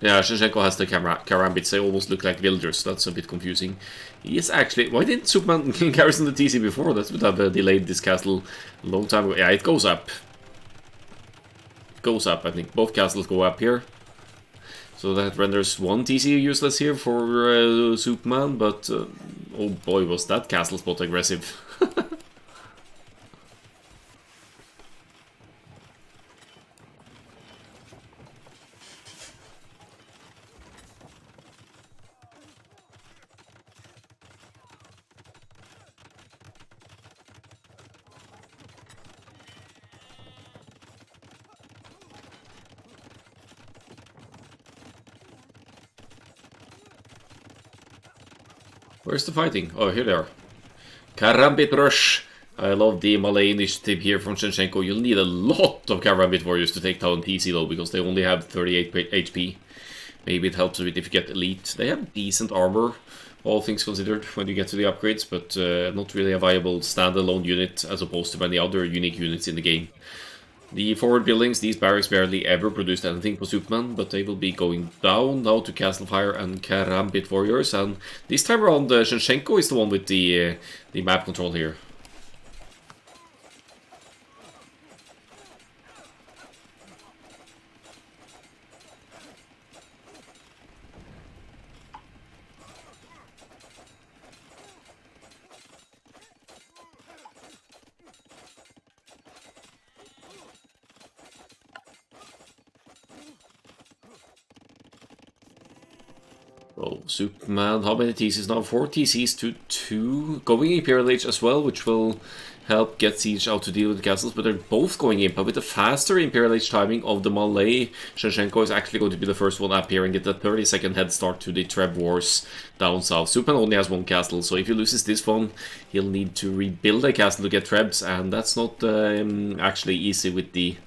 yeah, Shenshenko has the karambits. They almost look like villagers. That's a bit confusing. He is actually. Why didn't Soupmann garrison the TC before? That would have delayed this castle a long time ago. Yeah, it goes up. Goes up. I think both castles go up here, so that renders one TC useless here for Soupmann. But oh boy, was that castle spot aggressive! Where's the fighting? Oh, here they are. Karambit Rush! I love the Malay initiative here from Shenshenko. You'll need a lot of Karambit warriors to take down TC though, because they only have 38 HP. Maybe it helps a bit if you get elite. They have decent armor, all things considered, when you get to the upgrades, but not really a viable standalone unit as opposed to many other unique units in the game. The forward buildings, these barracks barely ever produced anything for Soupmann, but they will be going down now to Castle Fire and Karambit warriors, and this time around Shenshenko is the one with the map control here. Oh, Soupmann, how many TCs now? 4 TCs to 2. Going Imperial Age as well, which will help get Siege out to deal with the castles, but they're both going Imp. With the faster Imperial Age timing of the Malay, Shenshenko is actually going to be the first one up here and get a 30-second head start to the Treb Wars down south. Soupmann only has 1 castle, so if he loses this one, he'll need to rebuild a castle to get Trebs, and that's not actually easy with the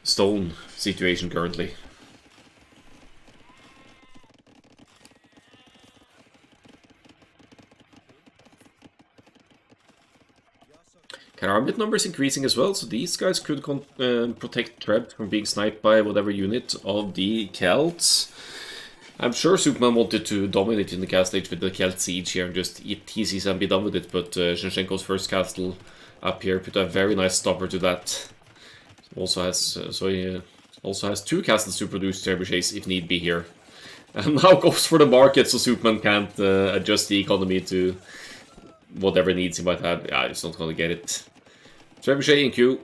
stone situation currently. Karambit number is increasing as well, so these guys could protect Treb from being sniped by whatever unit of the Celts. I'm sure Soupmann wanted to dominate in the castle age with the Celt siege here and just eat TCs and be done with it, but Shenshenko's first castle up here put a very nice stopper to that. Also has he also has 2 castles to produce trebuchets if need be here. And now goes for the market, so Soupmann can't adjust the economy to whatever needs he might have. Yeah, he's not gonna get it. Trebuchet in queue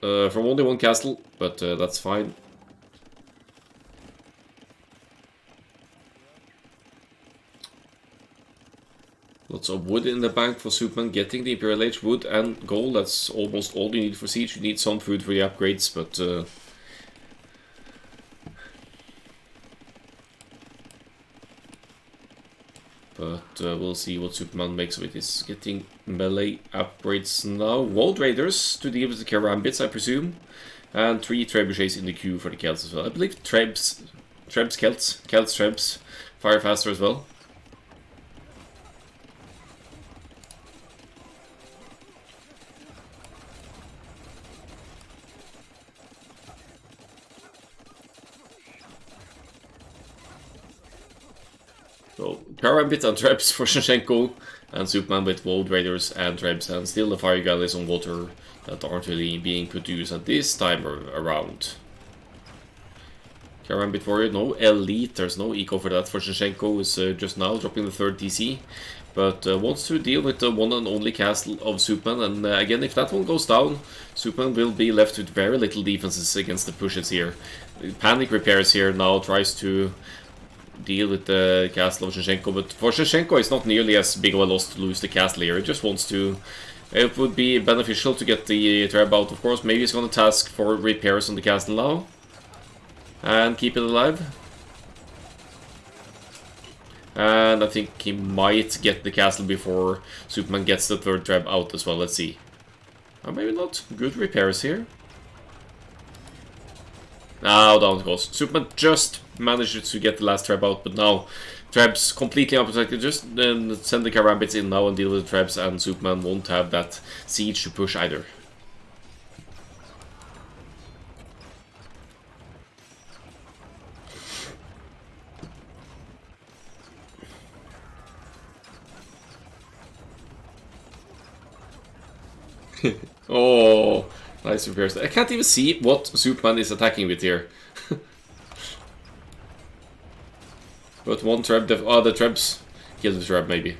from only 1 castle, but that's fine. Lots of wood in the bank for Soupmann. Getting the Imperial Age wood and gold, that's almost all you need for siege. You need some food for the upgrades, but we'll see what Zupamann makes of it. He's getting melee upgrades now. Walled Raiders to deal with the Karambits, I presume. And 3 trebuchets in the queue for the Celts as well. I believe Celts, Trebs fire faster as well. So, Karambit and Trebs for Shenshenko, and Soupmann with Walled Raiders and Trebs, and still the Fire Galleys on water that aren't really being put to use at this time around. Karambit Warrior, no elite, there's no eco for that. For Shenshenko is just now dropping the 3rd DC. But wants to deal with the one and only castle of Soupmann. And again, if that one goes down, Soupmann will be left with very little defenses against the pushes here. Panic Repairs here now tries to deal with the castle of Shenshenko. But for Shenshenko, it's not nearly as big of a loss to lose the castle here. It just wants to... It would be beneficial to get the Treb out, of course. Maybe he's going to task for repairs on the castle now. And keep it alive. And I think he might get the castle before Superman gets the 3rd Treb out as well. Let's see. Or maybe not. Good repairs here. Now down it goes. Superman just managed to get the last Treb out, but now Treb's completely unprotected. Just send the Karambits in now and deal with the Trebs, and Superman won't have that siege to push either. Oh, nice repairs. I can't even see what Zupamann is attacking with here. But one Treb, the Trebs killed the Treb maybe.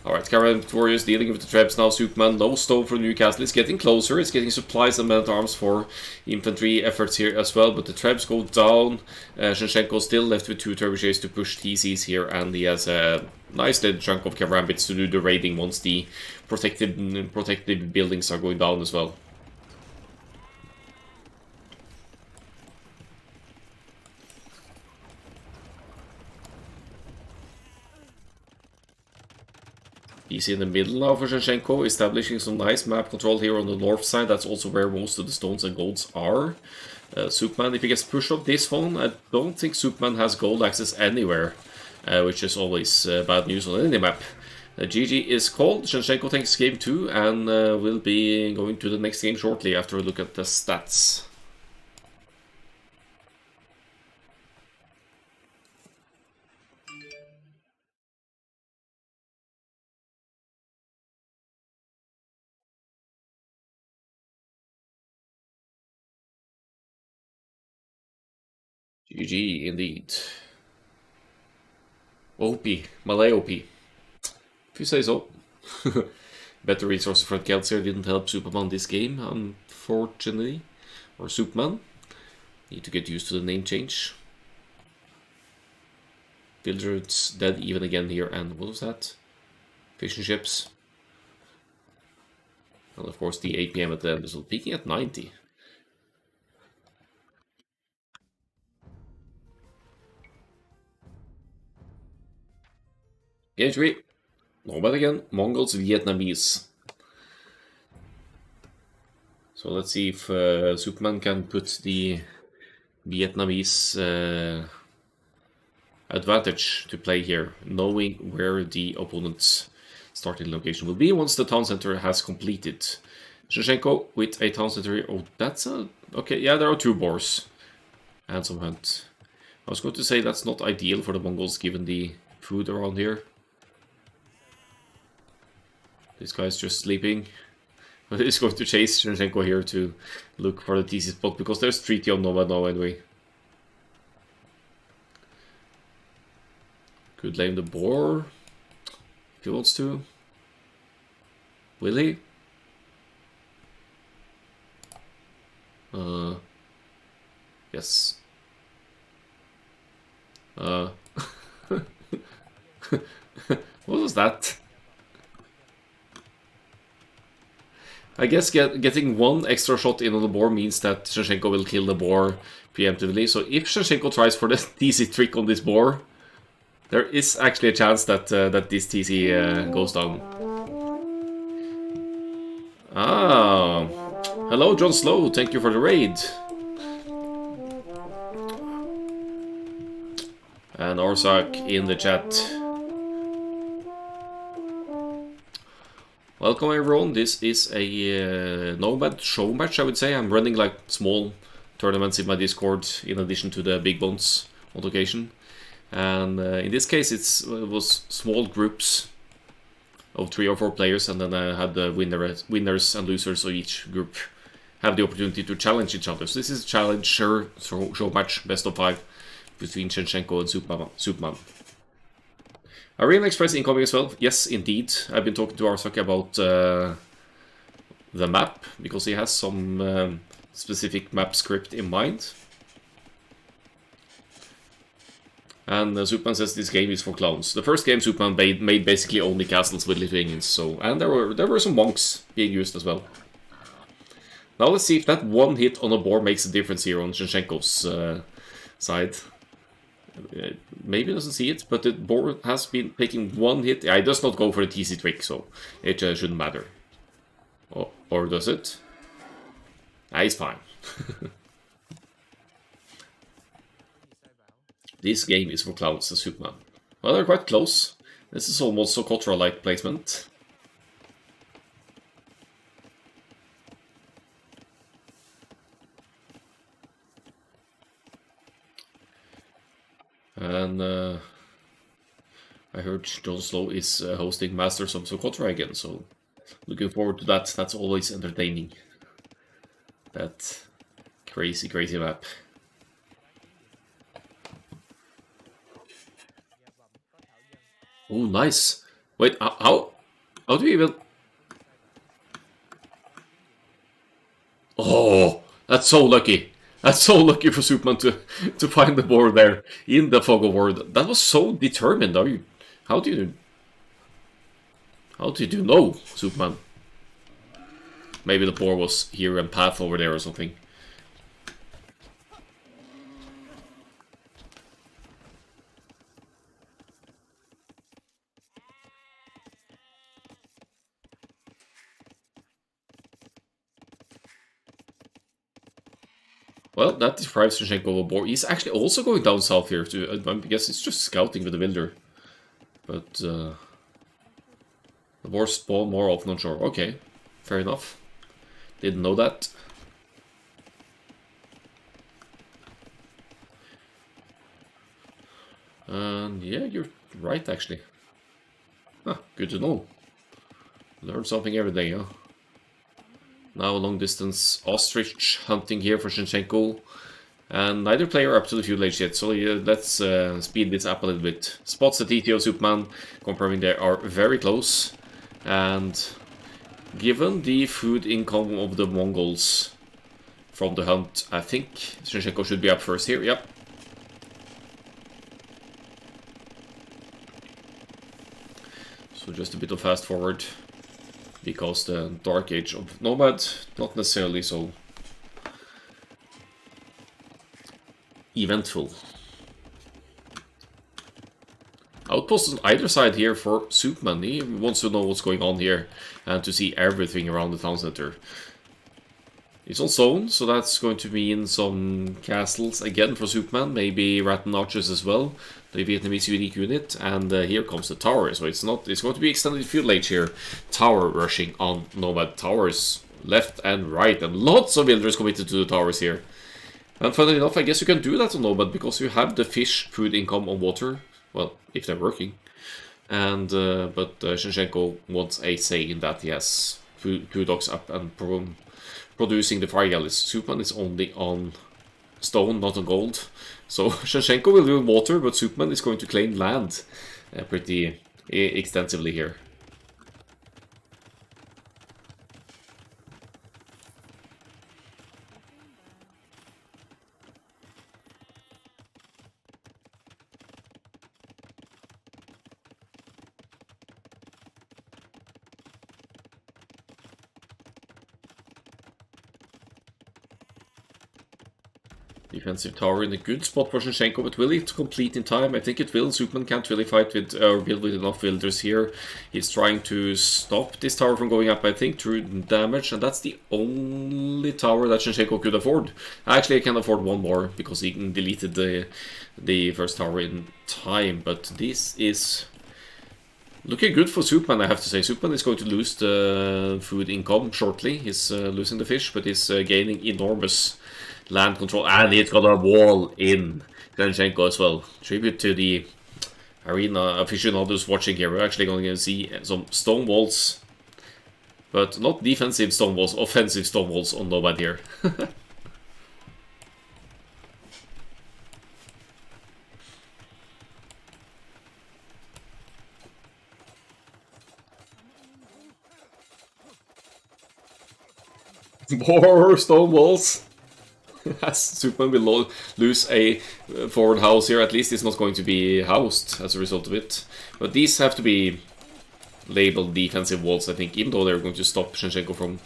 Alright, Karambit Warriors dealing with the Trebs now. Zupamann, no stone for Newcastle. It's getting closer. It's getting supplies and men-at-arms for infantry efforts here as well. But the Trebs go down. Shenshenko still left with 2 trebuchets to push TCs here. And he has a nice little chunk of Karambits to do the raiding once the protective buildings are going down as well. Easy in the middle now for Shenshenko, establishing some nice map control here on the north side. That's also where most of the stones and golds are. Soupmann, if he gets pushed up this one, I don't think Soupmann has gold access anywhere, which is always bad news on any map. GG is called. Shenshenko takes game 2 and will be going to the next game shortly after we look at the stats. GG indeed. OP, Malay OP. If you say so. Better resources for Kelsier didn't help Zupamann this game, unfortunately. Or Soupmann. Need to get used to the name change. Villagers dead even again here, and what was that? Fishing ships. And of course the 8 PM at the end, so peaking at 90. Game 3. Nomad again. Mongols, Vietnamese. So let's see if Soupmann can put the Vietnamese advantage to play here, knowing where the opponent's starting location will be once the town center has completed. Shenshenko with a town center. Oh, that's a... Okay, yeah, there are 2 boars. And some hunt. I was going to say that's not ideal for the Mongols given the food around here. This guy's just sleeping. But he's going to chase Shenshenko here to look for the TC spot, because there's treaty on Nomad now anyway. Could lame the boar if he wants to. Will he? Yes. What was that? I guess getting 1 extra shot in on the boar means that Shenshenko will kill the boar preemptively. So if Shenshenko tries for the TC trick on this boar, there is actually a chance that that this TC goes down. Ah, hello John Slow, thank you for the raid. And Orsak in the chat. Welcome everyone, this is a Nomad show match, I would say. I'm running like small tournaments in my Discord in addition to the big ones on occasion. And in this case it was small groups of 3 or 4 players, and then I had the winners and losers of each group have the opportunity to challenge each other. So this is a challenger show match, best of 5 between Shenshenko and Soupmann. Arena Express incoming as well. Yes, indeed. I've been talking to Arsaki about the map, because he has some specific map script in mind. And Zupamann says this game is for clowns. The first game Zupamann made basically only castles with Lithuanians, so, and there were some monks being used as well. Now let's see if that one hit on a board makes a difference here on Shenshenko's side. Maybe doesn't see it, but the board has been taking one hit. Yeah, it does not go for the TC trick, so it shouldn't matter. Or does it? Ah, he's fine. This game is for clowns, the Soupmann. Well, they're quite close. This is almost Socotra-like placement. And I heard John Slow is hosting Masters of Socotra again, so looking forward to that. That's always entertaining. That crazy, crazy map. Oh, nice. Wait, how do you even... Oh, that's so lucky. That's so lucky for Soupmann to find the board there in the fog of war. That was so determined. How do you know, Soupmann? Maybe the board was here and path over there or something. Well, that deprives Shenshenko of a board. He's actually also going down south here too. I guess it's just scouting with the builder. But the board spawn more often on shore. Okay, fair enough. Didn't know that. And yeah, you're right actually. Huh, good to know. Learn something every day, huh? Now long distance ostrich hunting here for Shenshenko. And neither player up to the feudal age yet, so let's speed this up a little bit. Spots the TT of Soupmann, confirming they are very close. And given the food income of the Mongols from the hunt, I think Shenshenko should be up first here, yep. So just a bit of fast forward. Because the Dark Age of Nomad, not necessarily so eventful. Outposts on either side here for Soupmann. He wants to know what's going on here and to see everything around the town center. It's on stone, so that's going to mean some castles again for Soupmann, maybe Rattan Archers as well, the Vietnamese unique unit, and here comes the tower, so it's going to be extended feudal age here. Tower rushing on Nomad, towers left and right, and lots of builders committed to the towers here. And funnily enough, I guess you can do that on Nomad, because you have the fish food income on water, well, if they're working. And but Shenshenko wants a say in that. He has food docks up and producing the fire galleys. Soupmann is only on stone, not on gold. So Shenshenko will do water, but Soupmann is going to claim land pretty extensively here. Defensive tower in a good spot for Shenshenko, but will it complete in time? I think it will. Soupmann can't really fight with or build with enough builders here. He's trying to stop this tower from going up, I think, through damage, and that's the only tower that Shenshenko could afford. Actually, I can afford one more because he deleted the first tower in time, but this is looking good for Soupmann, I have to say. Soupmann is going to lose the food income shortly. He's losing the fish, but he's gaining enormous land control, and he's got a wall in Shenshenko as well. Tribute to the arena aficionados watching here. We're actually going to see some stone walls But not defensive stone walls, offensive stone walls on Nomad here. More stone walls! As Superman will lose a forward house here, at least it's not going to be housed as a result of it. But these have to be labeled defensive walls, I think, even though they're going to stop Shenshenko from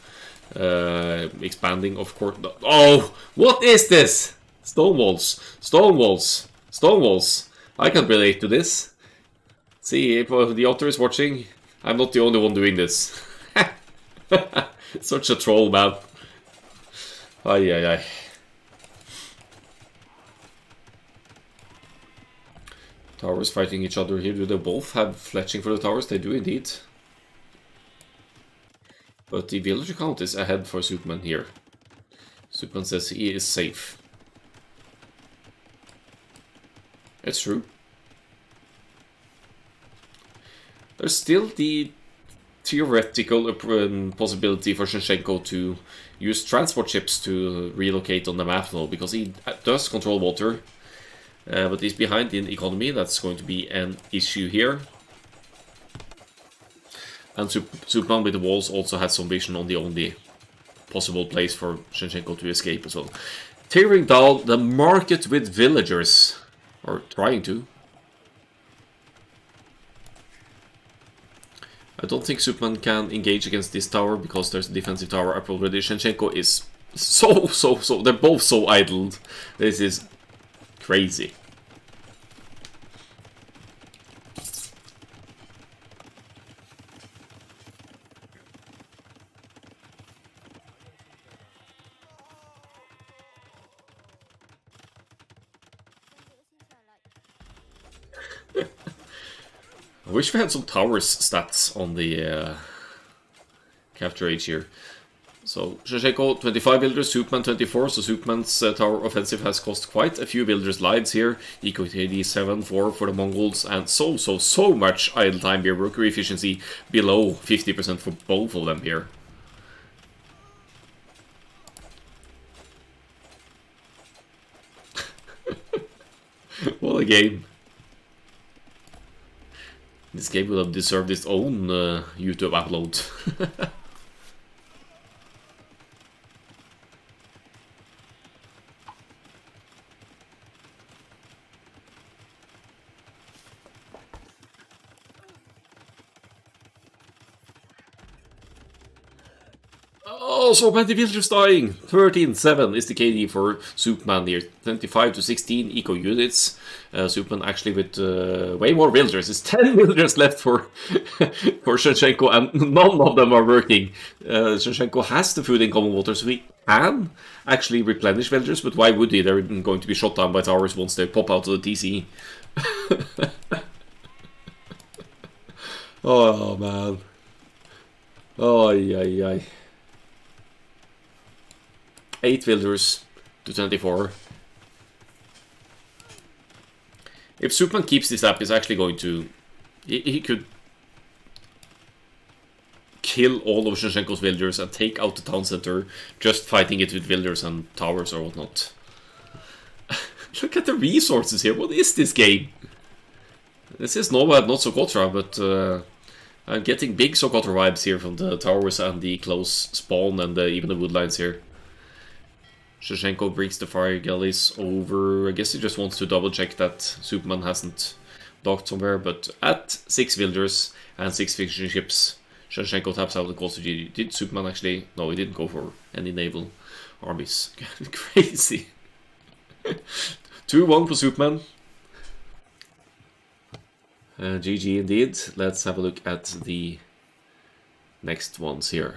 expanding, of course. Oh, what is this? Stone walls, stone walls, stone walls. I can relate to this. See, if the author is watching, I'm not the only one doing this. Such a troll, man. Ay, ay, ay. Towers fighting each other here. Do they both have fletching for the towers? They do indeed. But the villager count is ahead for Soupmann here. Soupmann says he is safe. It's true. There's still the theoretical possibility for Shenshenko to use transport ships to relocate on the map though, because he does control water. But he's behind in economy, that's going to be an issue here. And Zupamann with the walls also has some vision on the only possible place for Shenshenko to escape as well. Tearing down the market with villagers. Or trying to. I don't think Soupmann can engage against this tower because there's a defensive tower up already. Shenshenko is so... They're both so idled. This is crazy. I wish we had some towers stats on the capture age here. So, Shenshenko 25 villagers, Soupmann 24, so Soupmann's tower offensive has cost quite a few villagers' lives here. EQTD 7, 4 for the Mongols, and so much idle time here. Worker efficiency below 50% for both of them here. What a game. This game would have deserved its own YouTube upload. Oh, so many villagers dying! 13-7 is the KD for Soupmann here. 25 to 16 eco units. Soupmann actually with way more villagers. It's 10 villagers left for for Shenshenko, and none of them are working. Shenshenko has the food in common water, so he can actually replenish villagers, but why would he? They're going to be shot down by towers once they pop out of the TC. Oh, man. Oh, ay, ay. 8 villagers to 24. If Soupmann keeps this up, he's actually going to... He could kill all of Shenshenko's villagers and take out the town center, just fighting it with villagers and towers or whatnot. Look at the resources here. What is this game? This is Nomad, not Socotra, but I'm getting big Socotra vibes here from the towers and the close spawn and even the woodlines here. Shenshenko brings the fire galleys over. I guess he just wants to double check that Soupmann hasn't docked somewhere. But at 6 villagers and 6 fishing ships, Shenshenko taps out and calls to GG. Did Soupmann actually? No, he didn't go for any naval armies. Crazy. 2-1 for Soupmann. GG indeed. Let's have a look at the next ones here.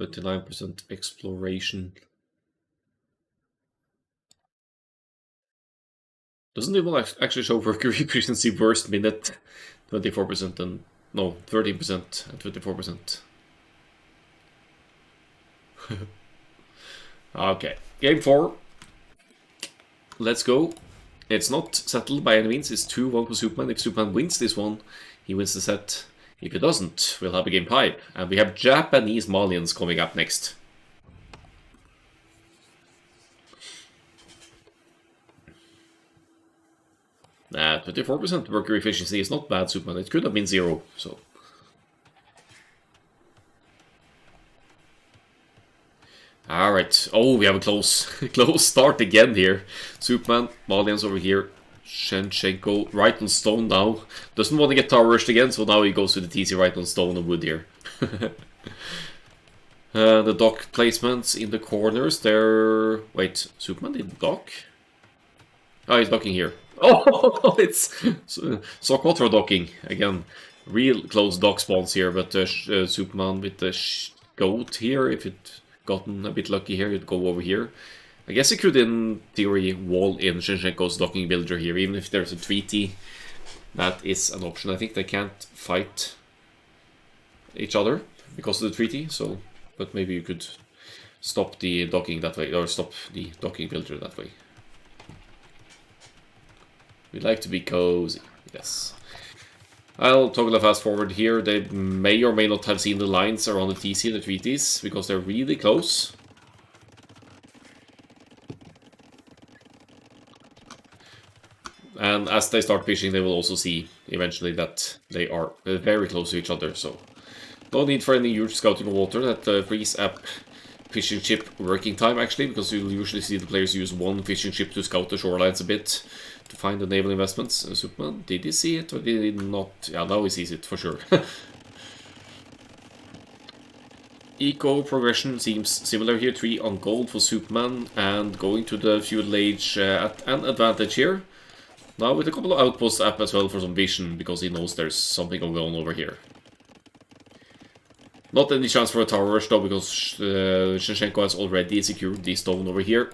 %, exploration. Doesn't it actually show worker efficiency worst minute? 24% and no, 13% and 24%. Okay, game 4. Let's go. It's not settled by any means. It's 2-1 for Soupmann. If Soupmann wins this one, he wins the set. If he doesn't, we'll have a game 5. And we have Japanese Malians coming up next. 24% worker efficiency is not bad, Soupmann. It could have been 0, so. Alright. Oh, we have a close close start again here. Soupmann, Malians over here. Shenshenko, right on stone now. Doesn't want to get tower rushed again, so now he goes to the TC right on stone and wood here. The dock placements in the corners, they're... Wait, Soupmann didn't dock? Oh, he's docking here. Oh, it's Sokotra docking again. Real close dock spawns here, but Soupmann with the goat here. If it gotten a bit lucky here, it'd go over here. I guess it could, in theory, wall in Shenshenko's docking builder here, even if there's a treaty. That is an option. I think they can't fight each other because of the treaty, so... But maybe you could stop the docking that way, or stop the docking builder that way. We like to be cozy, yes. I'll toggle a fast forward here. They may or may not have seen the lines around the TC and the treaties, because they're really close. And as they start fishing, they will also see eventually that they are very close to each other, so... No need for any huge scouting of water. That frees up fishing ship working time, actually, because you'll usually see the players use one fishing ship to scout the shorelines a bit to find the naval investments. Soupmann, did he see it or did he not? Yeah, now he sees it for sure. Eco progression seems similar here. 3 on gold for Soupmann and going to the feudal age at an advantage here. Now with a couple of outposts up as well for some vision, because he knows there's something going on over here. Not any chance for a tower rush though, because Shenshenko has already secured the stone over here.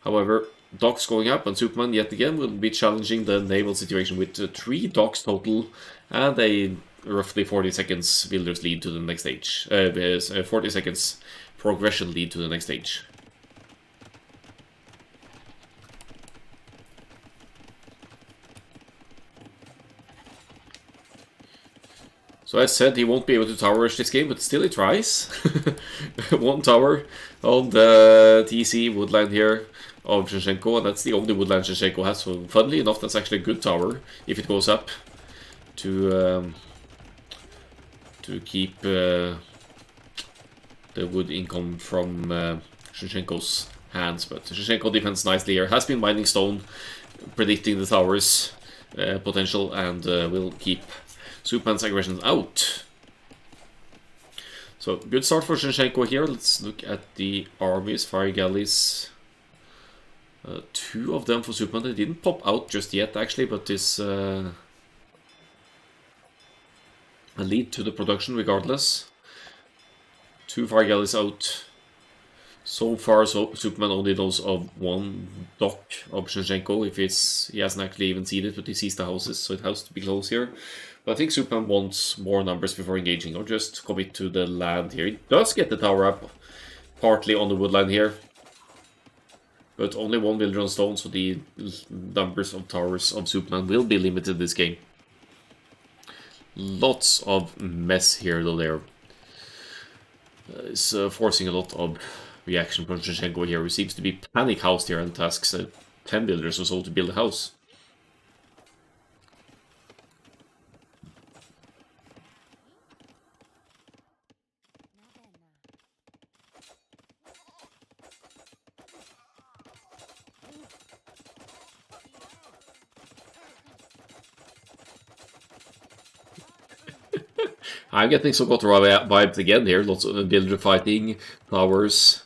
However, docks going up, and Zupamann yet again will be challenging the naval situation with 3 docks total and a roughly 40 seconds builders lead to the next stage. 40 seconds progression lead to the next stage. So I said he won't be able to tower rush this game, but still he tries. 1 tower on the TC woodland here of Shenshenko, and that's the only woodland Shenshenko has. So funnily enough, that's actually a good tower if it goes up to keep the wood income from Shenshenko's hands. But Shenshenko defends nicely here. Has been mining stone, predicting the tower's potential, and will keep Soupmann's aggressions out. So, good start for Shenshenko here. Let's look at the armies, fire galleys. 2 of them for Soupmann. They didn't pop out just yet, actually, but this a lead to the production regardless. 2 fire galleys out. So far, Soupmann only knows of 1 dock of Shenshenko. If he hasn't actually even seen it, but he sees the houses, so it has to be close here. But I think Soupmann wants more numbers before engaging, or just commit to the land here. He does get the tower up, partly on the woodline here. But only 1 builder on stone, so the numbers of towers of Soupmann will be limited this game. Lots of mess here, though they're is forcing a lot of reaction from Shenshenko here, who seems to be panic housed here and tasks 10 builders or so to build a house. I'm getting some Sokotra vibes again here. Lots of builder fighting, towers.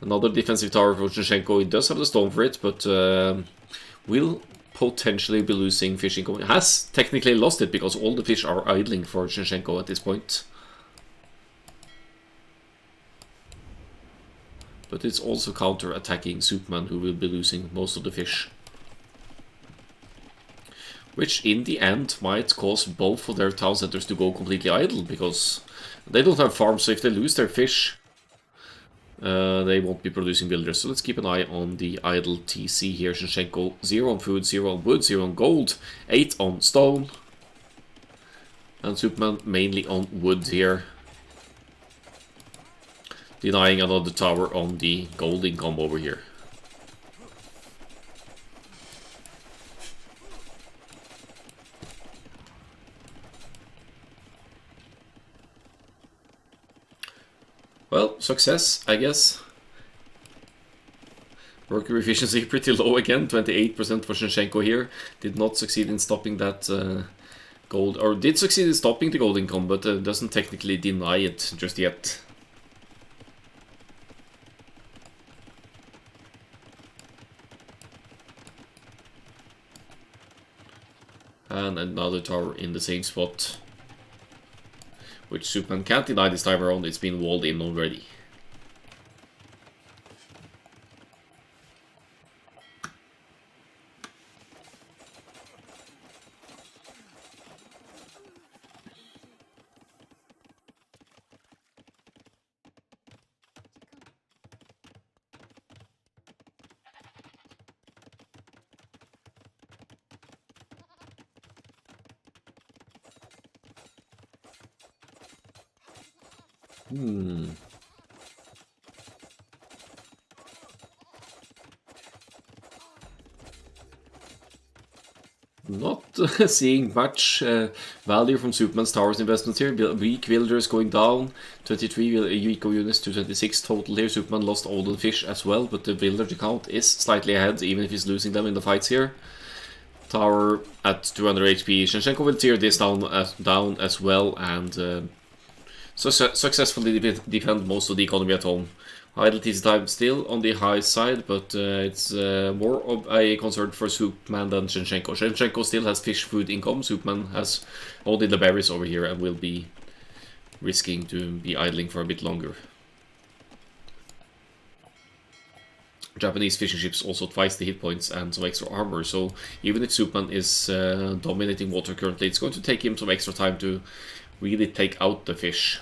Another defensive tower for Shenshenko. He does have the stone for it, but will potentially be losing fishing. Has technically lost it because all the fish are idling for Shenshenko at this point. But it's also counter-attacking Soupmann, who will be losing most of the fish. which in the end might cause both of their town centers to go completely idle, because they don't have farms, so if they lose their fish, they won't be producing builders. So let's keep an eye on the idle TC here. Shenshenko 0 on food, 0 on wood, 0 on gold, 8 on stone. And Soupmann mainly on wood here. Denying another tower on the gold income over here. Well, success, I guess. Worker efficiency pretty low again, 28% for Shenshenko here. Did not succeed in stopping that gold, or did succeed in stopping the gold income, but doesn't technically deny it just yet. And another tower in the same spot, which Soupmann can't deny this time around. It's been walled in already. Not seeing much value from Soupmann's towers investments here. Weak villagers going down, 23 eco units to 26 total here. Soupmann lost all the fish as well, but the villager count is slightly ahead, even if he's losing them in the fights here. Tower at 200 HP. Shenshenko will tear this down as well, and successfully defend most of the economy at home. Idle TC time still on the high side, but it's more of a concern for Soupmann than Shenshenko. Shenshenko still has fish food income. Soupmann has only the berries over here and will be risking to be idling for a bit longer. Japanese fishing ships also twice the hit points and some extra armor, so even if Soupmann is dominating water currently, it's going to take him some extra time to really take out the fish.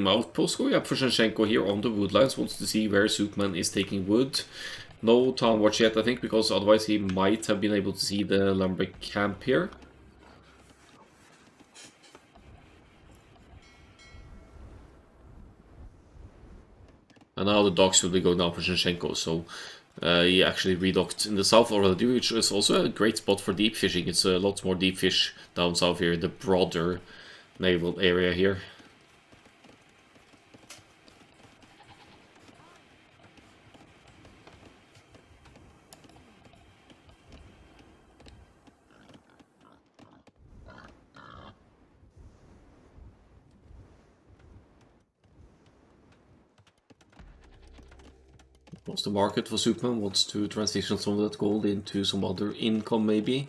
Outpost going up for Shenshenko here on the woodlines. Wants to see where Soupmann is taking wood. No town watch yet, I think, because otherwise he might have been able to see the lumber camp here. And now the docks will be going down for Shenshenko, so he actually redocked in the south already, which is also a great spot for deep fishing. It's a lot more deep fish down south here, the broader naval area here. What's the market for Soupmann? Wants to transition some of that gold into some other income, maybe.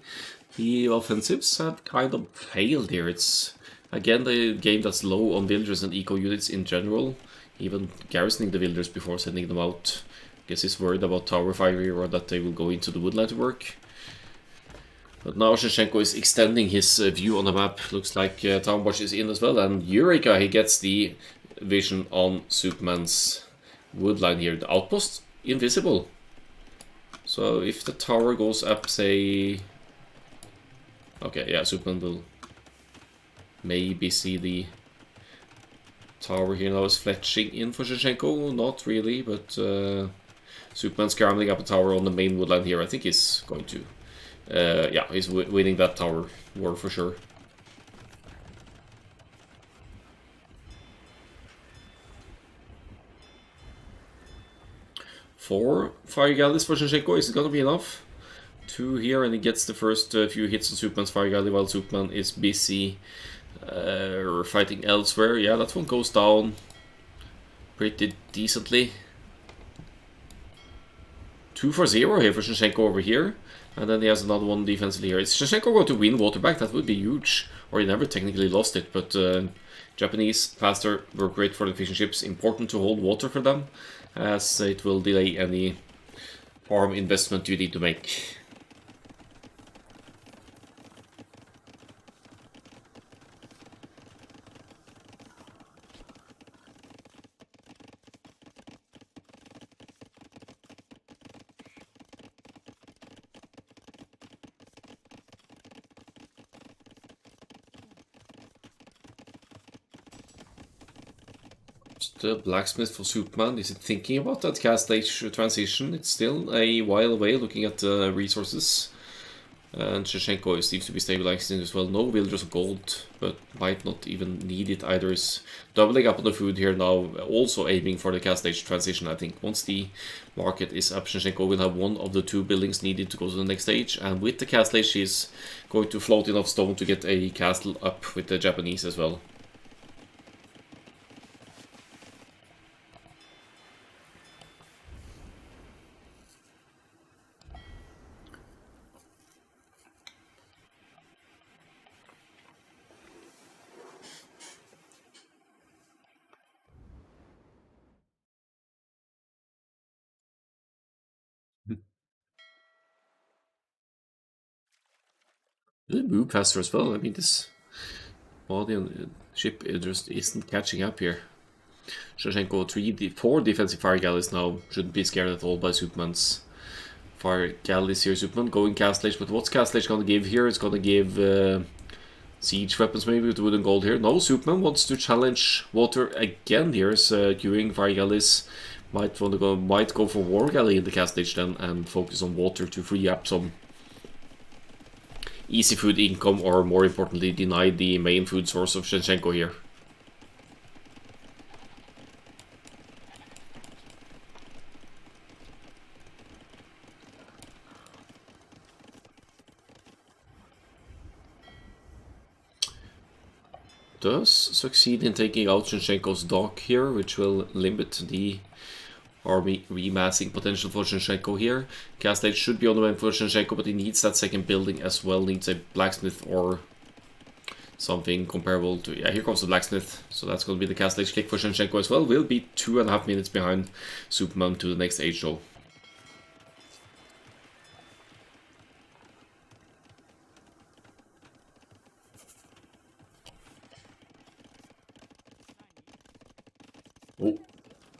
The offensives have kind of failed here. It's, again, the game that's low on villagers and eco units in general. Even garrisoning the villagers before sending them out. Guess he's worried about tower fire or that they will go into the woodland to work. But now Shenshenko is extending his view on the map. Looks like Town Watch is in as well. And Eureka, he gets the vision on Soupmann's woodline here. The outpost invisible. So if the tower goes up, say... Okay, yeah, Soupmann will maybe see the tower here now is fletching in for Shenshenko. Not really, but Soupmann scrambling up a tower on the main woodline here. I think he's going to... yeah, he's winning that tower war for sure. Four fire galleys for Shenshenko. Is it gonna be enough? Two here, and he gets the first few hits on Soupmann's fire galley while Soupmann is busy fighting elsewhere. Yeah, that one goes down pretty decently. 2 for 0 here for Shenshenko over here. And then he has another one defensively here. Is Shenshenko going to win water back? That would be huge. Or he never technically lost it, but Japanese faster work rate for the fishing ships. Important to hold water for them, as it will delay any farm investment you need to make. The blacksmith for Soupmann, is it thinking about that cast stage transition? It's still a while away looking at the resources. And Shenshenko seems to be stabilizing as well. No villagers of gold, but might not even need it either. Is doubling up on the food here now, also aiming for the cast stage transition, I think. Once the market is up, Shenshenko will have one of the 2 buildings needed to go to the next stage. And with the cast stage, she's going to float enough stone to get a castle up with the Japanese as well. They move faster as well. I mean, this body on the ship it just isn't catching up here. Shenshenko 4 defensive fire galleys now. Shouldn't be scared at all by Soupmann's fire galleys here. Soupmann going cast stage, but what's cast stage gonna give here? It's gonna give siege weapons maybe with wood and gold here. No, Soupmann wants to challenge water again here. So queuing fire galleys might go for war galley in the cast stage then and focus on water to free up some easy food income, or more importantly, deny the main food source of Shenshenko here. Does succeed in taking out Shenshenko's dock here, which will limit the army remassing potential for Shenshenko here. Cast stage should be on the way for Shenshenko, but he needs that second building as well. Needs a blacksmith or something comparable to... Yeah, here comes the blacksmith. So that's going to be the cast stage kick for Shenshenko as well. Will be 2.5 minutes behind Zupamann to the next age though. Oh,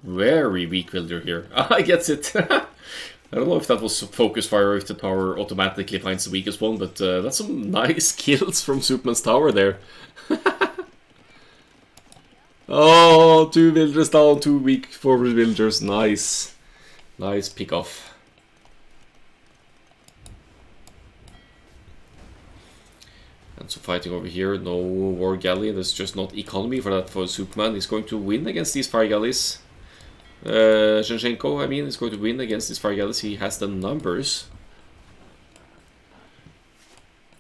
very weak villager here. I gets it. I don't know if that was focus fire or if the tower automatically finds the weakest one, but that's some nice kills from Soupmann's tower there. Oh, 2 villagers down, 2 weak forward villagers. Nice. Nice pick off. And so fighting over here, no war galley. There's just not economy for that for Soupmann. He's going to win against these fire galleys. Shenshenko, I mean, is going to win against these fire galleys. He has the numbers.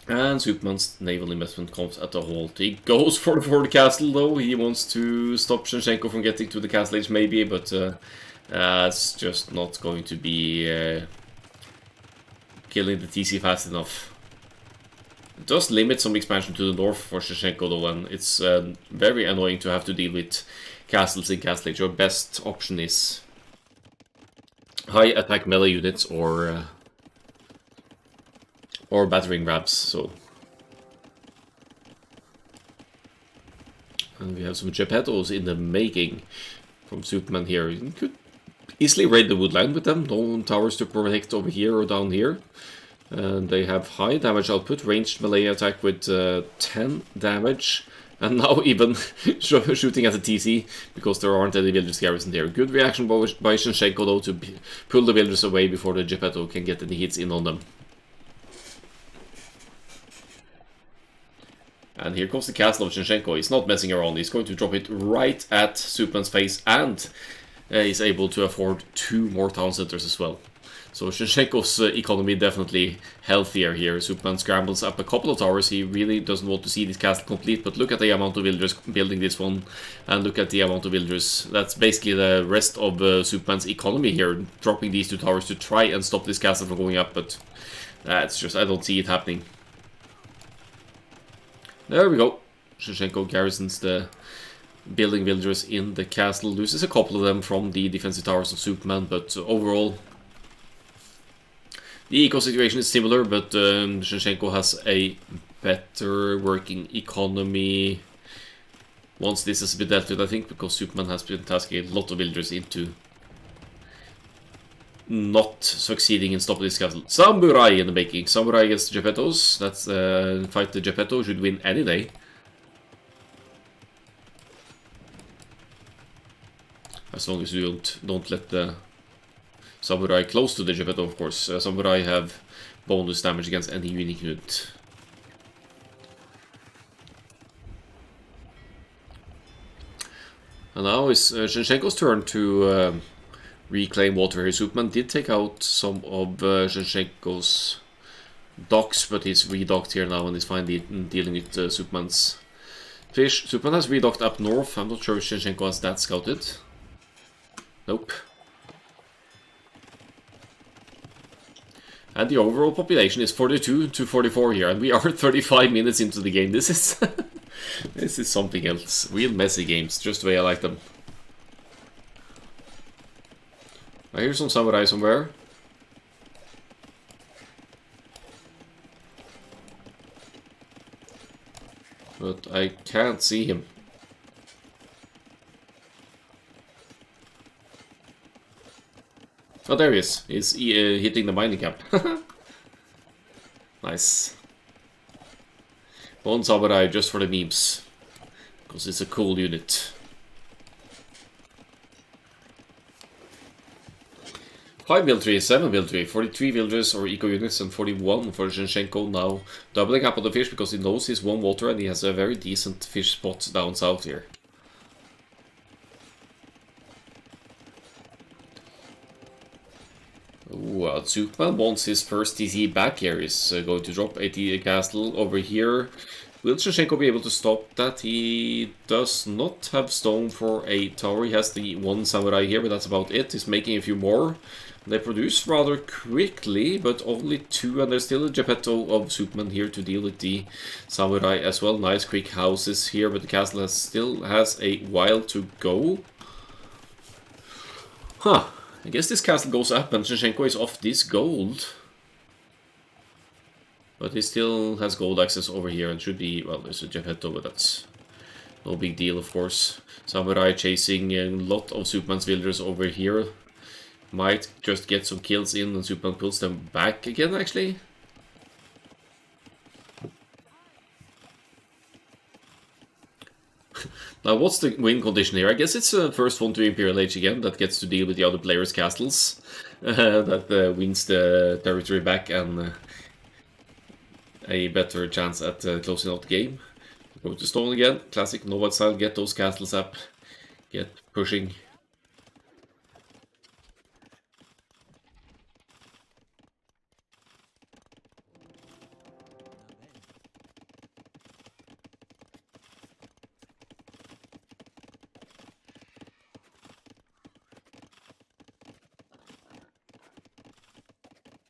And Soupmann's naval investment comes at a halt. He goes for the forward castle though. He wants to stop Shenshenko from getting to the castle age maybe, but it's just not going to be killing the TC fast enough. It does limit some expansion to the north for Shenshenko though, and it's very annoying to have to deal with castles in castle age. Your best option is high attack melee units or battering rams. So, and we have some Geppettos in the making from Zupamann here. You could easily raid the woodland with them. No towers to protect over here or down here. And they have high damage output, ranged melee attack with 10 damage. And now even shooting at the TC, because there aren't any villagers garrisoned here. Good reaction by Shenshenko though to pull the villagers away before the Geppetto can get any hits in on them. And here comes the castle of Shenshenko. He's not messing around. He's going to drop it right at Soupmann's face, and he's able to afford 2 more town centers as well. So Shenshenko's economy definitely healthier here. Soupmann scrambles up a couple of towers. He really doesn't want to see this castle complete, but look at the amount of villagers building this one, and look at the amount of villagers. That's basically the rest of Soupmann's economy here, dropping these 2 towers to try and stop this castle from going up, but it's just, I don't see it happening. There we go. Shenshenko garrisons the building villagers in the castle, loses a couple of them from the defensive towers of Soupmann, but overall the eco situation is similar, but Shenshenko has a better working economy once this has been dealt with, I think, because Zupamann has been tasking a lot of villagers into not succeeding in stopping this castle. Samurai in the making. Samurai against Geppettos. That's fight the Geppetto should win any day. As long as you don't let the Samurai close to the Geppetto, of course. Samurai have bonus damage against any unique unit. And now it's Shenshenko's turn to reclaim water here. Soupmann did take out some of Shenshenko's docks, but he's redocked here now and is fine dealing with Soupmann's fish. Soupmann has redocked up north. I'm not sure if Shenshenko has that scouted. Nope. And the overall population is 42 to 44 here, and we are 35 minutes into the game. This is this is something else. Real messy games, just the way I like them. I hear some samurai somewhere. But I can't see him. Oh, there he is. He's hitting the mining camp. Nice. One samurai just for the memes. Because it's a cool unit. 5 military, 7 military, 43 villagers or eco units, and 41 for Shenshenko now. Doubling up on the fish because he knows he's one water and he has a very decent fish spot down south here. Zupamann wants his first TC back here. He's going to drop a castle over here. Will Shenshenko be able to stop that? He does not have stone for a tower. He has the one samurai here, but that's about it. He's making a few more. They produce rather quickly, but only 2, and there's still a Geppetto of Soupmann here to deal with the samurai as well. Nice quick houses here, but the castle still has a while to go. Huh. I guess this castle goes up and Shenshenko is off this gold. But he still has gold access over here and should be, well, there's a Geppetto, but that's no big deal, of course. Samurai chasing a lot of Soupmann's villagers over here. Might just get some kills in and Soupmann pulls them back again, actually. Now, what's the win condition here? I guess it's the first one to Imperial Age again that gets to deal with the other players' castles. That wins the territory back and a better chance at closing out the game. Go to stone again. Classic Nomad style. Get those castles up. Get pushing.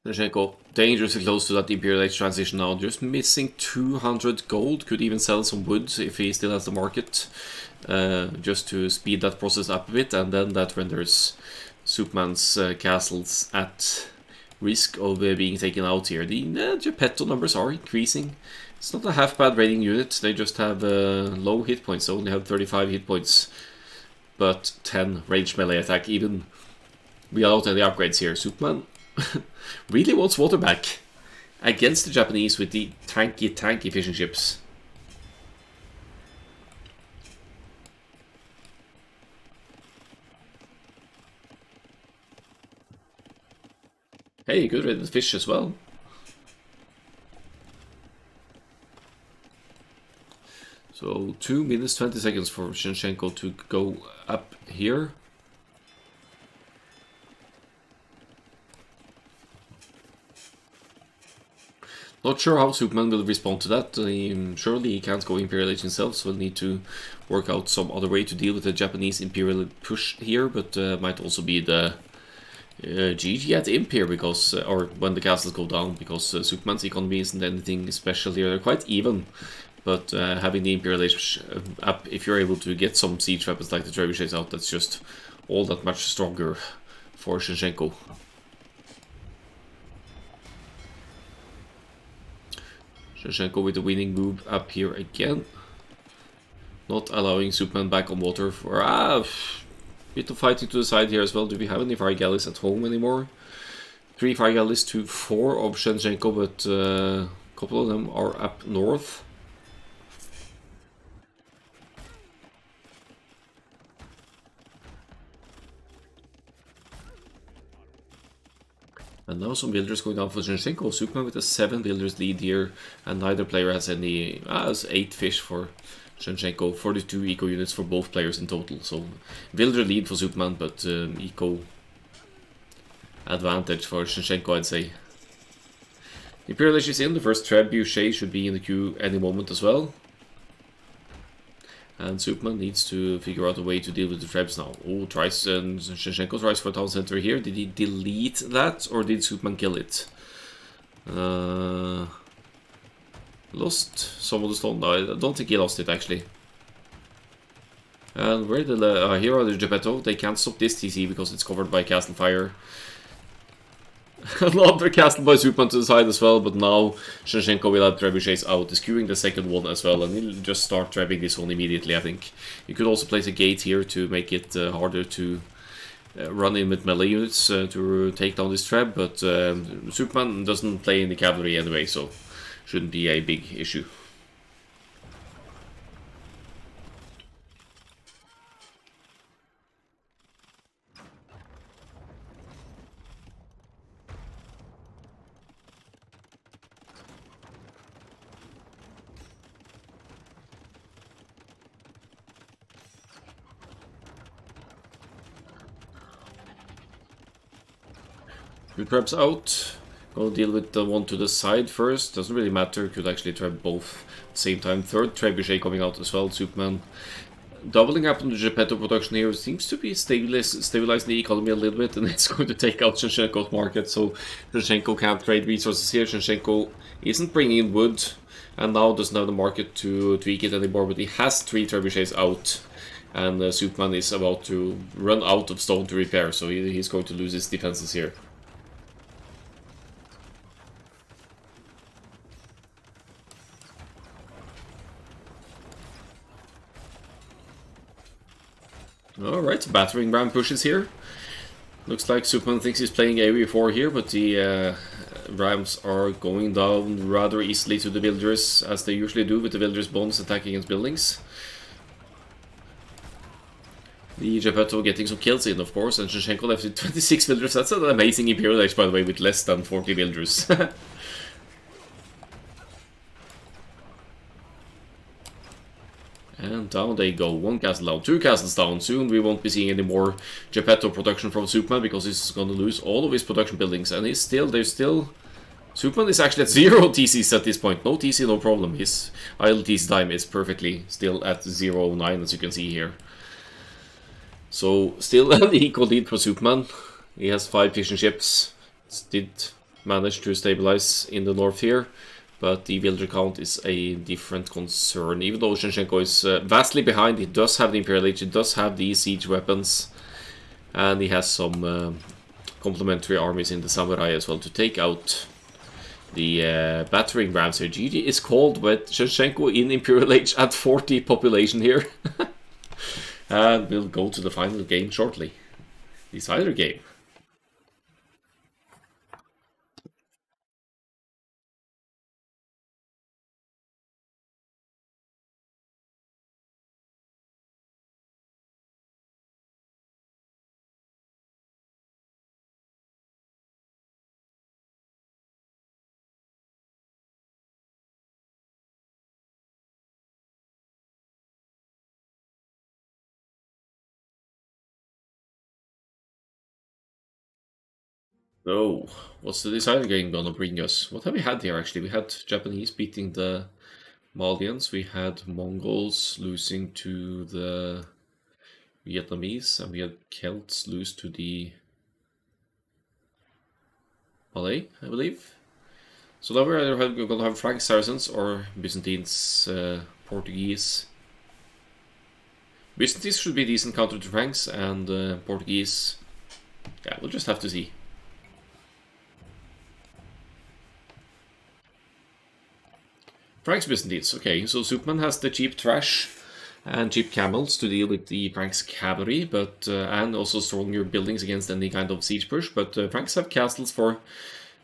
Shenshenko dangerously close to that Imperial Age transition now, just missing 200 gold, could even sell some wood if he still has the market, just to speed that process up a bit, and then that renders Soupmann's castles at risk of being taken out here. The Geppetto numbers are increasing. It's not a half bad raiding unit, they just have low hit points, they only have 35 hit points, but 10 range melee attack, even without any upgrades here. Soupmann really wants water back against the Japanese with the tanky fishing ships. Hey, good rid of the fish as well. So 2 minutes 20 seconds for Shenshenko to go up here. Not sure how Superman will respond to that. Surely he can't go Imperial Age himself, so we'll need to work out some other way to deal with the Japanese Imperial push here, but might also be the GG at Imp here, because, or when the castles go down, because Superman's economy isn't anything special here. They're quite even, but having the Imperial Age up, if you're able to get some siege weapons like the trebuchets out, that's just all that much stronger for Shenshenko. Shenshenko with the winning move up here again. Not allowing Soupmann back on water for bit of fighting to the side here as well. Do we have any fire galleys at home anymore? 3 fire galleys to 4 of Shenshenko, but a couple of them are up north. And now some builders going down for Shenshenko. Soupmann with a 7 builders lead here, and neither player has any. Has 8 fish for Shenshenko. 42 eco units for both players in total. So builder lead for Soupmann, but eco advantage for Shenshenko, I'd say. Imperial Age is in. The first trebuchet should be in the queue any moment as well. And Zupamann needs to figure out a way to deal with the trebs now. Oh, tries, Shenshenko tries for a town center here. Did he delete that, or did Zupamann kill it? Lost some of the stone. No, I don't think he lost it, actually. And where did here are the Geppetto. They can't stop this TC because it's covered by castle fire. Another castle by Zupamann to the side as well, but now Shenshenko will have trebuchets out, is queuing the second one as well, and he'll just start trebbing this one immediately, I think. You could also place a gate here to make it harder to run in with melee units to take down this treb, but Zupamann doesn't play in the cavalry anyway, so shouldn't be a big issue. Two trebs out. Gonna deal with the one to the side first. Doesn't really matter. Could actually treb both at the same time. Third trebuchet coming out as well. Zupamann doubling up on the Geppetto production here seems to be stabilizing the economy a little bit, and it's going to take out Shenshenko's market. So Shenshenko can't trade resources here. Shenshenko isn't bringing in wood, and now doesn't have the market to tweak it anymore. But he has 3 trebuchets out. And Zupamann is about to run out of stone to repair, so he's going to lose his defenses here. Alright, battering ram pushes here. Looks like Soupmann thinks he's playing AoE4 here, but the rams are going down rather easily to the villagers, as they usually do with the villagers' bonus attacking against buildings. The Geppetto getting some kills in, of course, and Shenshenko left with 26 villagers. That's an amazing Imperial Age, by the way, with less than 40 villagers. And down they go. 1 castle down, 2 castles down. Soon we won't be seeing any more Geppetto production from Soupmann, because he's going to lose all of his production buildings. And there's still... Soupmann is actually at 0 TCs at this point. No TC, no problem. His idle TC time is perfectly still at 0.09, as you can see here. So, still an equal lead for Soupmann. He has 5 fishing ships. Did manage to stabilize in the north here. But the villager count is a different concern. Even though Shenshenko is vastly behind, he does have the Imperial Age, he does have these siege weapons. And he has some complementary armies in the samurai as well to take out the battering rams here. GG is called with Shenshenko in Imperial Age at 40 population here. And we'll go to the final game shortly. Decider game. Oh, what's the designer game gonna bring us? What have we had here actually? We had Japanese beating the Malians, we had Mongols losing to the Vietnamese, and we had Celts lose to the Malay, I believe. So now we're either gonna have Frank Saracens or Byzantines, Portuguese. Byzantines should be decent counter to Franks, and Portuguese, yeah, we'll just have to see. Franks Byzantines, okay, so Soupmann has the cheap trash and cheap camels to deal with the Franks cavalry, but and also stronger buildings against any kind of siege push. But Franks have castles for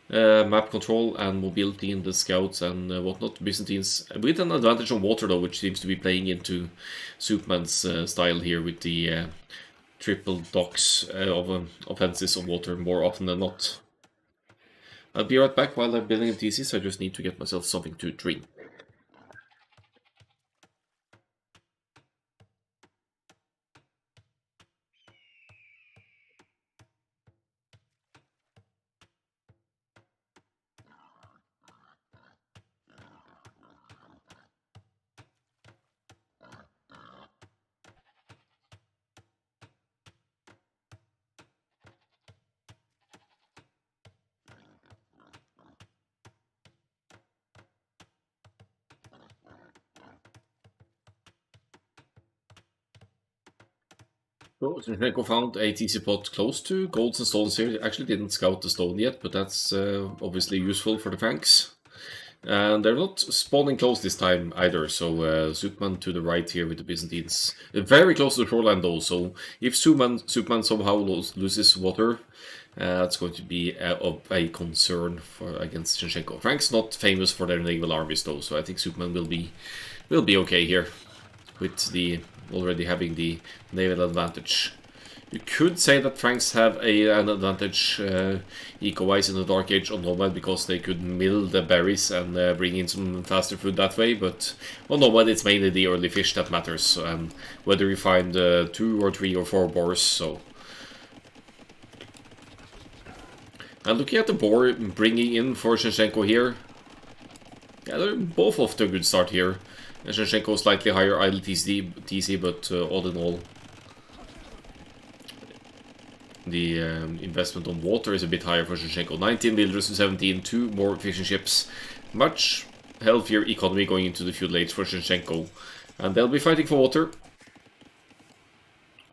map control and mobility in the scouts and whatnot. Byzantines with an advantage on water though, which seems to be playing into Soupmann's style here with the triple docks of offenses on water more often than not. I'll be right back while I'm building a thesis. I just need to get myself something to drink. So, Shenshenko found a TC pot close to golds and stones here. Actually didn't scout the stone yet, but that's obviously useful for the Franks. And they're not spawning close this time either, so Zupamann to the right here with the Byzantines. Very close to the shoreline though, so if Zupamann somehow loses water, that's going to be of a concern for against Shenshenko. Franks not famous for their naval armies though, so I think Zupamann will be okay here with the already having the naval advantage. You could say that Franks have an advantage eco-wise in the Dark Age on Nomad because they could mill the berries and bring in some faster food that way, but on Nomad it's mainly the early fish that matters, and whether you find 2 or 3 or 4 boars, so... And looking at the boar bringing in for Shenshenko here, yeah, they're both off to a good start here. Shenshenko slightly higher idle TC, but all in all, the investment on water is a bit higher for Shenshenko. 19 builders to 17, 2 more fishing ships. Much healthier economy going into the feudal age for Shenshenko. And they'll be fighting for water.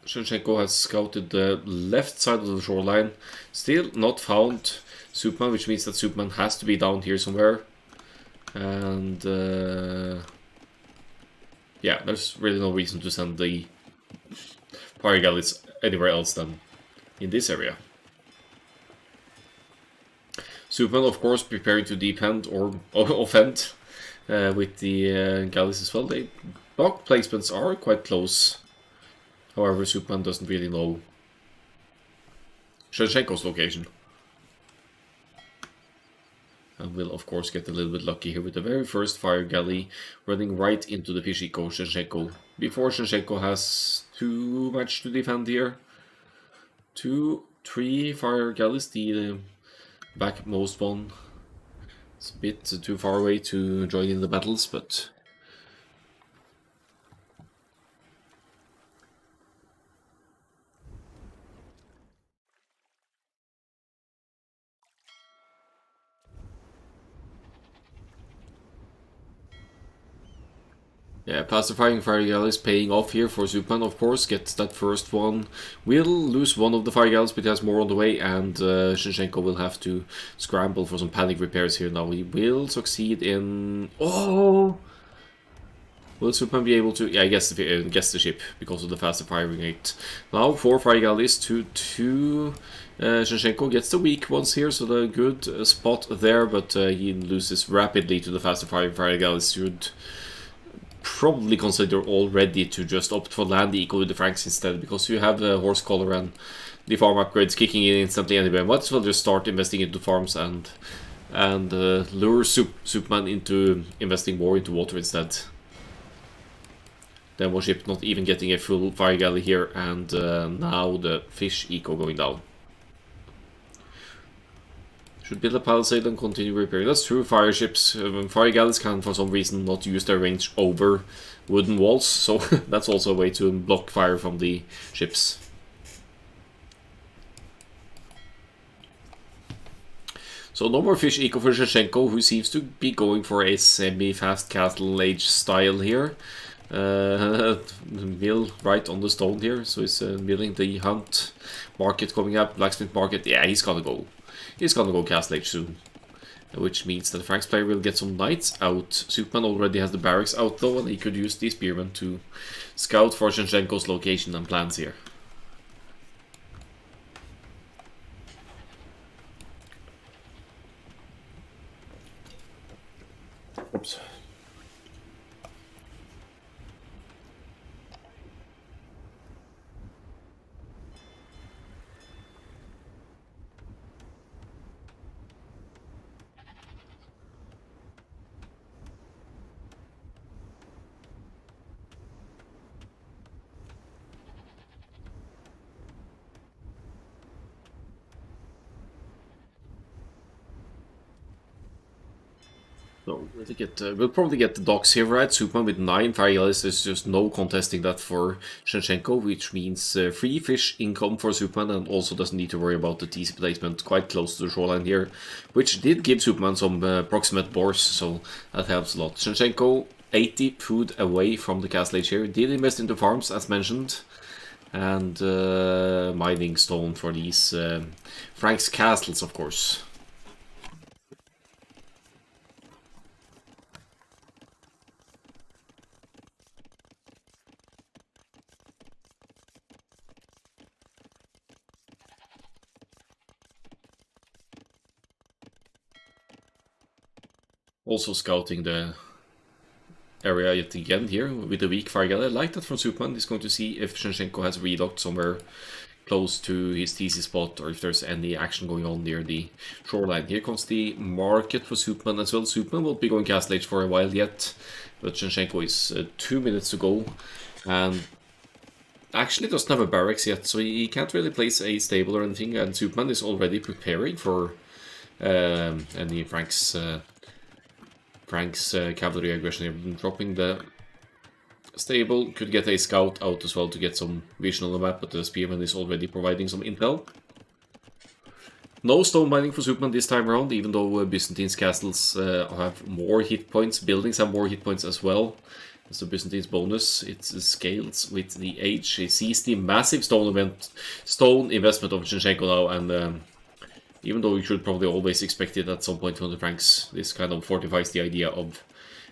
Shenshenko has scouted the left side of the shoreline. Still not found Soupmann, which means that Soupmann has to be down here somewhere. And yeah, there's really no reason to send the fire galleys anywhere else than in this area. Soupmann, of course, preparing to defend or offend with the galleys as well. The block placements are quite close. However, Soupmann doesn't really know Shenshenko's location. And will, of course, get a little bit lucky here with the very first fire galley running right into the fish eco Shenshenko. Before Shenshenko has too much to defend here. 2, 3 fire galleys, the backmost one. It's a bit too far away to join in the battles, but... yeah, pacifying fire galleys paying off here for Zupamann, of course. Gets that first one. Will lose one of the fire galleys, but he has more on the way, and Shenshenko will have to scramble for some panic repairs here now. He will succeed in... Oh! Will Zupamann be able to... yeah, I guess the ship, because of the faster firing rate. Now, 4 fire galleys to 2... Shenshenko gets the weak ones here, so the good spot there, but he loses rapidly to the faster firing fire galleys. Should probably consider already to just opt for land equal with the Franks instead, because you have the horse collar and the farm upgrades kicking in instantly anyway. Might as well just start investing into farms and lure Soupmann into investing more into water instead. Then one ship not even getting a full fire galley here, and now the fish eco going down. Should build a palisade and continue repairing. That's true. Fire ships, fire galleys can for some reason not use their range over wooden walls, so that's also a way to block fire from the ships. So no more fish eco for Shenshenko, who seems to be going for a semi-fast castle age style here. Mill right on the stone here, so he's milling the hunt market coming up, blacksmith market. Yeah, he's gonna go. He's gonna go castle age soon, which means that the Franks player will get some knights out. Soupmann already has the barracks out though, and he could use the spearmen to scout for Shenshenko's location and plans here. Oops. So we'll probably get the docks here, right? Zupamann with 9 fire galleys. There's just no contesting that for Shenshenko, which means free fish income for Zupamann, and also doesn't need to worry about the TC placement quite close to the shoreline here, which did give Zupamann some proximate boars, so that helps a lot. Shenshenko 80 food away from the castle age here. Did invest into farms, as mentioned, and mining stone for these Franks castles, of course. Also scouting the area yet again here with the weak fire galley. I like that from Soupmann. He's going to see if Shenshenko has redocked somewhere close to his TC spot, or if there's any action going on near the shoreline. Here comes the market for Soupmann as well. Soupmann will be going castle age for a while yet, but Shenshenko is 2 minutes to go, and actually doesn't have a barracks yet, so he can't really place a stable or anything, and Soupmann is already preparing for any Franks cavalry aggression here. Dropping the stable, could get a scout out as well to get some vision on the map, but the spearman is already providing some intel. No stone mining for Soupmann this time around, even though Byzantine's castles have more hit points. Buildings have more hit points as well. It's the Byzantine's bonus. It scales with the age. He sees the massive stone investment of Shenshenko now, and even though you should probably always expect it at some point from the Franks, this kind of fortifies the idea of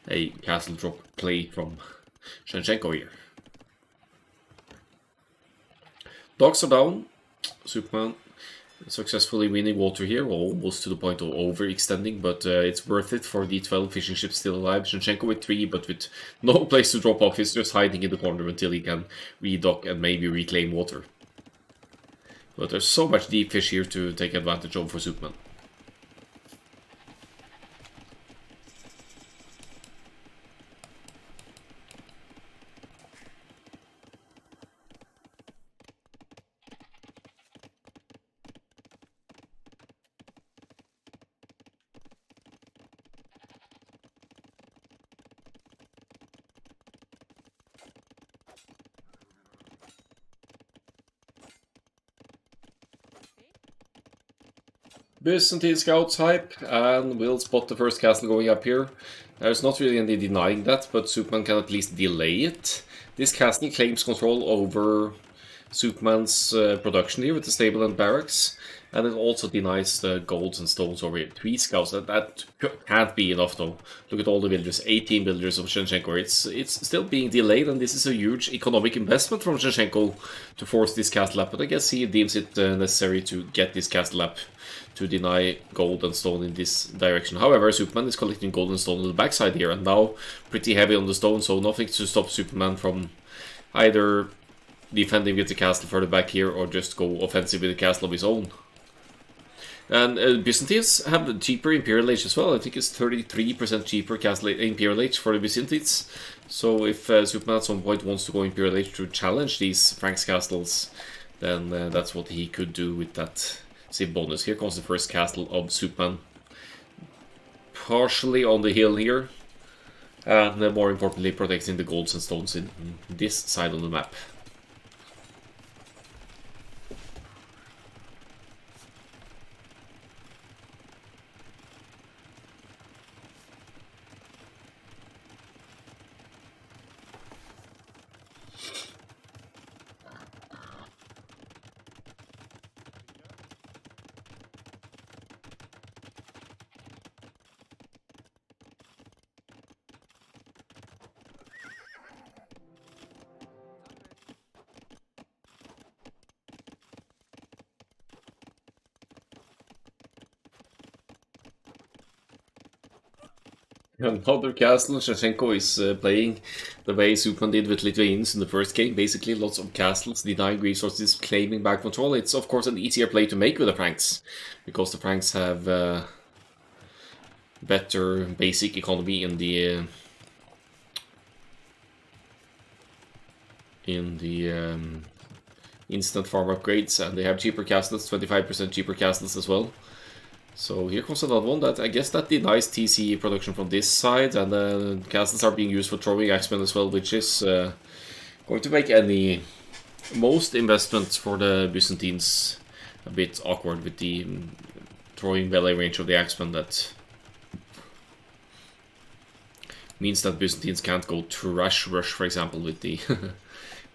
a castle drop play from Shenshenko here. Dogs are down. Soupmann successfully winning water here, almost to the point of overextending, but it's worth it for the 12 fishing ships still alive. Shenshenko with 3, but with no place to drop off. He's just hiding in the corner until he can redock and maybe reclaim water. But there's so much deep fish here to take advantage of for Soupmann. Byzantine scouts hype, and will spot the first castle going up here. There's not really any denying that, but Soupmann can at least delay it. This castle claims control over Soupmann's production here with the stable and barracks, and it also denies the golds and stones over here. 3 scouts, that can't be enough though. Look at all the villagers, 18 villagers of Shenshenko. It's still being delayed, and this is a huge economic investment from Shenshenko to force this castle up, but I guess he deems it necessary to get this castle up to deny gold and stone in this direction. However, Soupmann is collecting gold and stone on the backside here, and now pretty heavy on the stone, so nothing to stop Soupmann from either defending with the castle further back here or just go offensive with the castle of his own. And Byzantines have cheaper Imperial Age as well. I think it's 33% cheaper castle Imperial Age for the Byzantines. So if Soupmann at some point wants to go Imperial Age to challenge these Franks castles, then that's what he could do with that Civ bonus. Here comes the first castle of Soupmann. Partially on the hill here. And more importantly, protecting the golds and stones in this side of the map. Another castle, Shenshenko is playing the way Zupamann did with Lithuanians in the first game. Basically, lots of castles, denying resources, claiming back control. It's of course an easier play to make with the Franks, because the Franks have better basic economy in the instant farm upgrades, and they have cheaper castles, 25% cheaper castles as well. So here comes another one that I guess that denies TC production from this side, and castles are being used for throwing axemen as well, which is going to make any most investments for the Byzantines a bit awkward with the throwing melee range of the axemen. That means that Byzantines can't go rush, for example, with the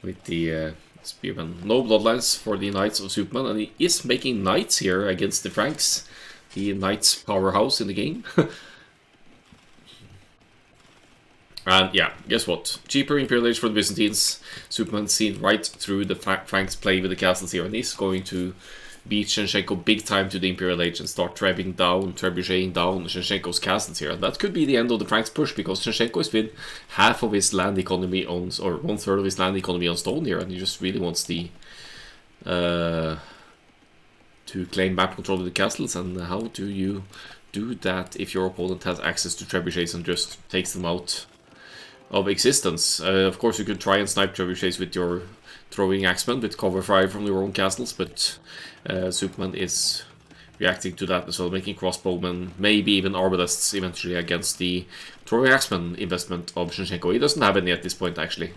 with the spearmen. No bloodlines for the Knights of Soupmann, and he is making knights here against the Franks. The Knights powerhouse in the game. And yeah, guess what? Cheaper Imperial Age for the Byzantines. Superman seen right through the Franks play with the castles here, and he's going to beat Shenshenko big time to the Imperial Age and start trebucheting down Shenshenko's castles here. And that could be the end of the Franks push, because Shenshenko has been half of his land economy on, or 1/3 of his land economy on stone here, and he just really wants the to claim map control of the castles. And how do you do that if your opponent has access to trebuchets and just takes them out of existence? Of course, you could try and snipe trebuchets with your throwing axemen with cover fire from your own castles, but Zupamann is reacting to that as well, making crossbowmen, maybe even arbalists eventually against the throwing axemen investment of Shenshenko. He doesn't have any at this point, actually.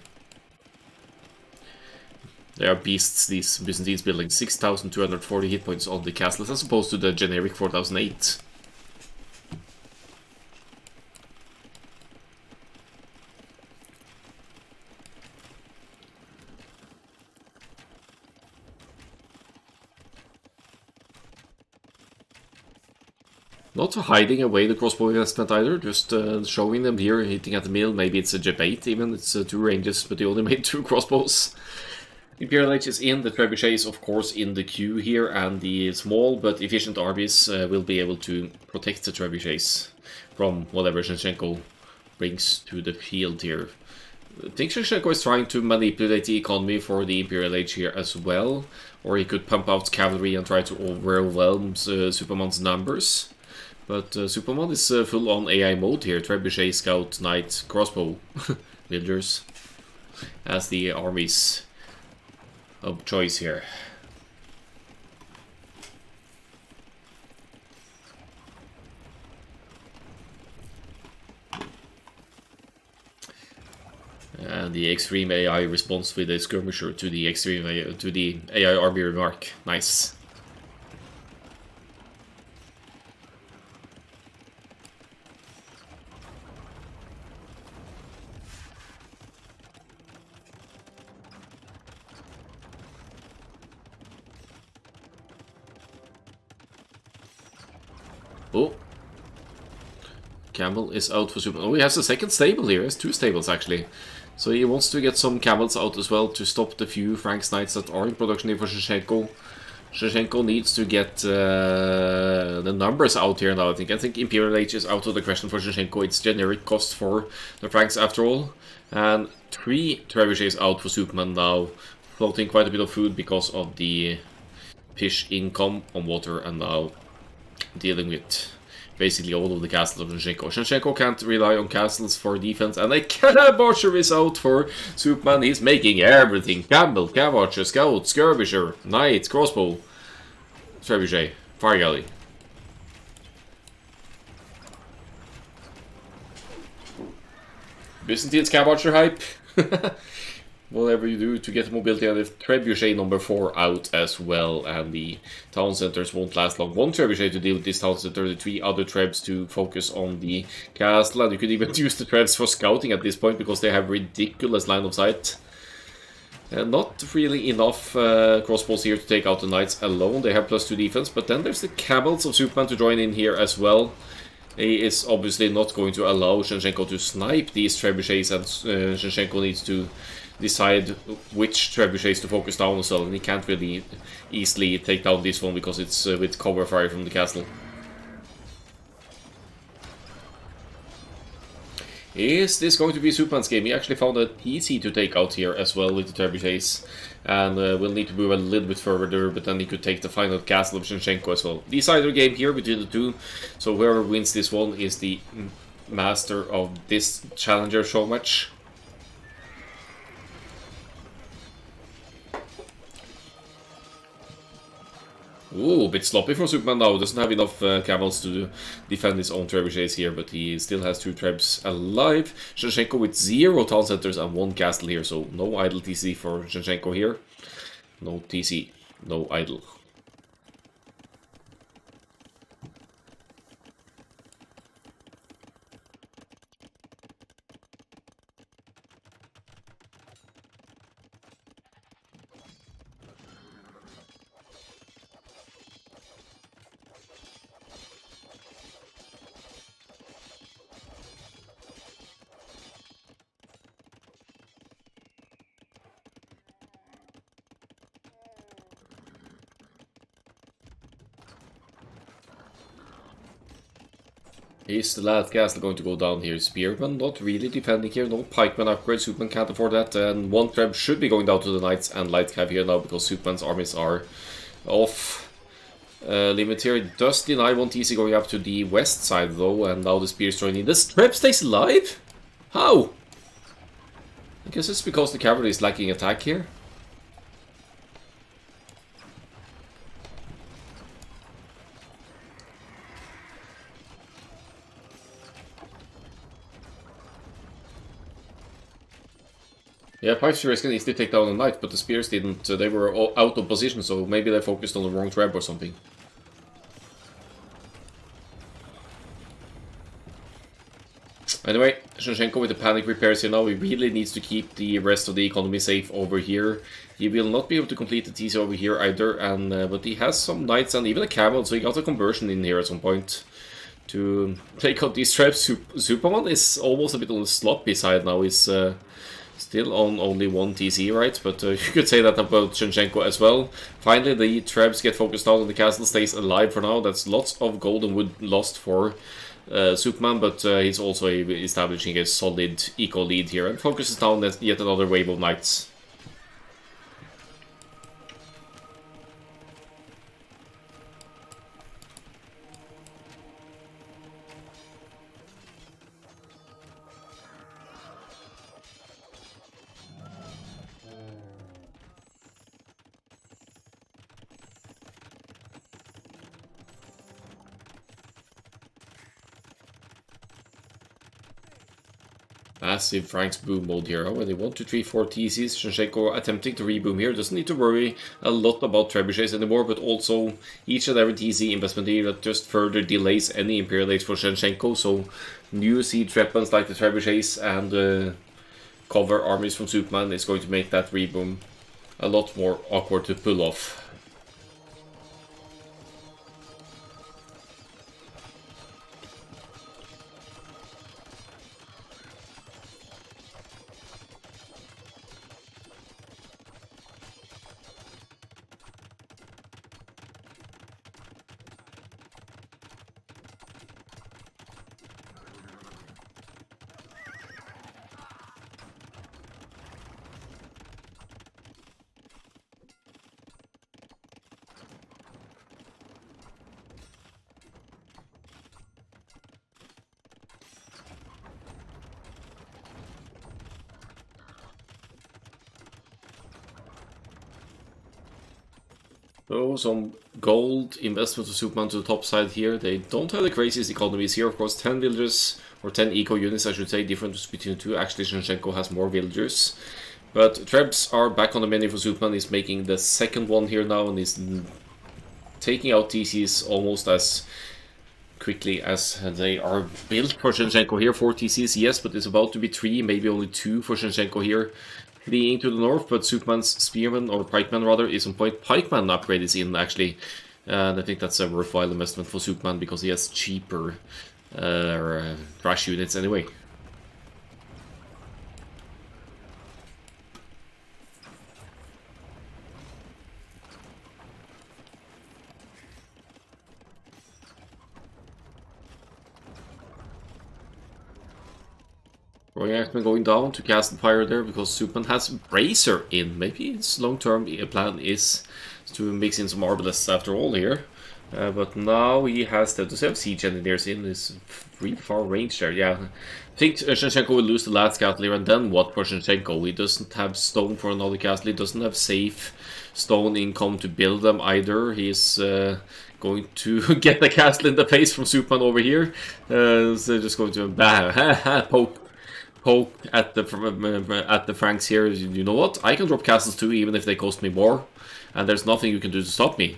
They are beasts, these Byzantines, building 6,240 hit points on the castles, as opposed to the generic 4,008. Not hiding away the crossbow investment either, just showing them here, hitting at the middle. Maybe it's a J8 even, it's 2 ranges, but they only made 2 crossbows. Imperial Age is in, the trebuchet is of course in the queue here, and the small but efficient armies will be able to protect the trebuchets from whatever Shenshenko brings to the field here. I think Shenshenko is trying to manipulate the economy for the Imperial Age here as well, or he could pump out cavalry and try to overwhelm Supamann's numbers. But Zupamann is full on AI mode here, trebuchet, scout, knight, crossbow, villagers as the armies of choice here. And the extreme AI responds with a skirmisher to the extreme AI, to the AI army remark. Nice. Oh, Camel is out for Super. Oh, he has a second stable here. He has 2 stables actually. So he wants to get some camels out as well to stop the few Franks Knights that are in production here for Shenshenko. Shenshenko needs to get the numbers out here now, I think. I think Imperial Age is out of the question for Shenshenko. It's generic cost for the Franks after all. And 3 trebuchets out for Superman now. Floating quite a bit of food because of the fish income on water, and now dealing with basically all of the castles of Shenshenko. Shenshenko can't rely on castles for defense, and a cannon archer is out for Soupmann. He's making everything. Campbell, Cav Archer, Scout, Skirmisher, Knight, Crossbow. Trebuchet. Fire Galley. Byzantine Scab Archer hype. Whatever you do to get mobility, and if Trebuchet number 4 out as well, and the town centers won't last long. 1 Trebuchet to deal with this town center, the 3 other Trebs to focus on the castle, and you could even use the Trebs for scouting at this point because they have ridiculous line of sight. And not really enough crossbows here to take out the knights alone. They have +2 defense, but then there's the camels of Soupmann to join in here as well. He is obviously not going to allow Shenshenko to snipe these trebuchets, and Shenshenko needs to decide which trebuchets to focus down as well, and he can't really easily take down this one because it's with cover fire from the castle. Is this going to be Soupmann's game? He actually found a TC to take out here as well with the trebuchets, and will need to move a little bit further, but then he could take the final castle of Shenshenko as well. Decider game here between the two, so whoever wins this one is the master of this challenger show match. Ooh, a bit sloppy from Zupamann now. Doesn't have enough camels to defend his own trebuchets here, but he still has 2 trebs alive. Shenshenko with 0 town centers and 1 castle here, so no idle TC for Shenshenko here. No TC, no idle. Is the last castle going to go down here? Spearman not really defending here. No pikeman upgrade. Soupmann can't afford that. And 1 treb should be going down to the knights and light cav here now because Soupmann's armies are off limit here. It does deny 1 TC going up to the west side though. And now the spear's joining. This treb stays alive? How? I guess it's because the cavalry is lacking attack here. Yeah, Pike's Furies can easily take down a knight, but the spears didn't. They were all out of position, so maybe they focused on the wrong trap or something. Anyway, Shenshenko with the panic repairs here now. He really needs to keep the rest of the economy safe over here. He will not be able to complete the TC over here either, and but he has some knights and even a camel, so he got a conversion in here at some point to take out these traps. Zupamann is almost a bit on the sloppy side now. He's still on only 1 TC, right? But you could say that about Shenshenko as well. Finally, the trebs get focused down and the castle stays alive for now. That's lots of golden wood lost for Soupmann, but he's also establishing a solid eco lead here and focuses down yet another wave of knights. Massive Frank's boom mode here. Already 1, 2, 3, 4 TCs. Shenshenko attempting to reboom here. Doesn't need to worry a lot about trebuchets anymore, but also each and every TC investment here that just further delays any Imperial Age for Shenshenko. So new siege weapons like the trebuchets and cover armies from Soupmann is going to make that reboom a lot more awkward to pull off. So some gold investment to Soupmann to the top side here. They don't have the craziest economies here. Of course, 10 villagers, or 10 eco units I should say, difference between the two. Actually, Shenshenko has more villagers. But Trebs are back on the menu for Zupamann. He's making the second one here now, and he's taking out TCs almost as quickly as they are built for Shenshenko here. 4 TCs, yes, but it's about to be 3, maybe only 2 for Shenshenko here. Fleeing to the north, but Zupan's Spearman, or Pikeman rather, is on point. Pikeman upgrade is in, actually. And I think that's a worthwhile investment for Zupaman because he has cheaper trash units anyway. Roy Axman going down to cast the Pyre there because Zupan has Bracer in. Maybe its long-term plan is to mix in some Arbalists after all here. But now he has to have Siege Engineers in. Is really far range there, yeah. I think Shenshenko will lose the last castle here, and then what for Shenshenko? He doesn't have stone for another castle, he doesn't have safe stone income to build them either. He's going to get the castle in the face from Zupan over here. So just going to poke at the Franks here. You know what? I can drop castles too, even if they cost me more, and there's nothing you can do to stop me.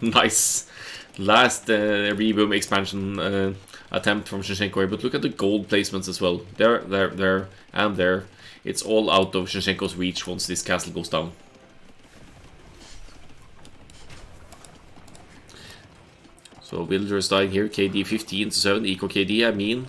Nice. Last Reboom expansion attempt from Shenshenko here, but look at the gold placements as well. There, and there. It's all out of Shenshenko's reach once this castle goes down. So villagers dying here, KD 15 to 7, eco KD I mean.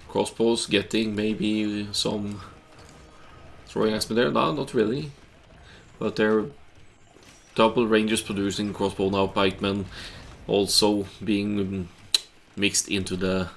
Crossbows getting maybe some throwing axemen there? No, not really. But they're double rangers producing crossbow now, pikemen also being mixed into the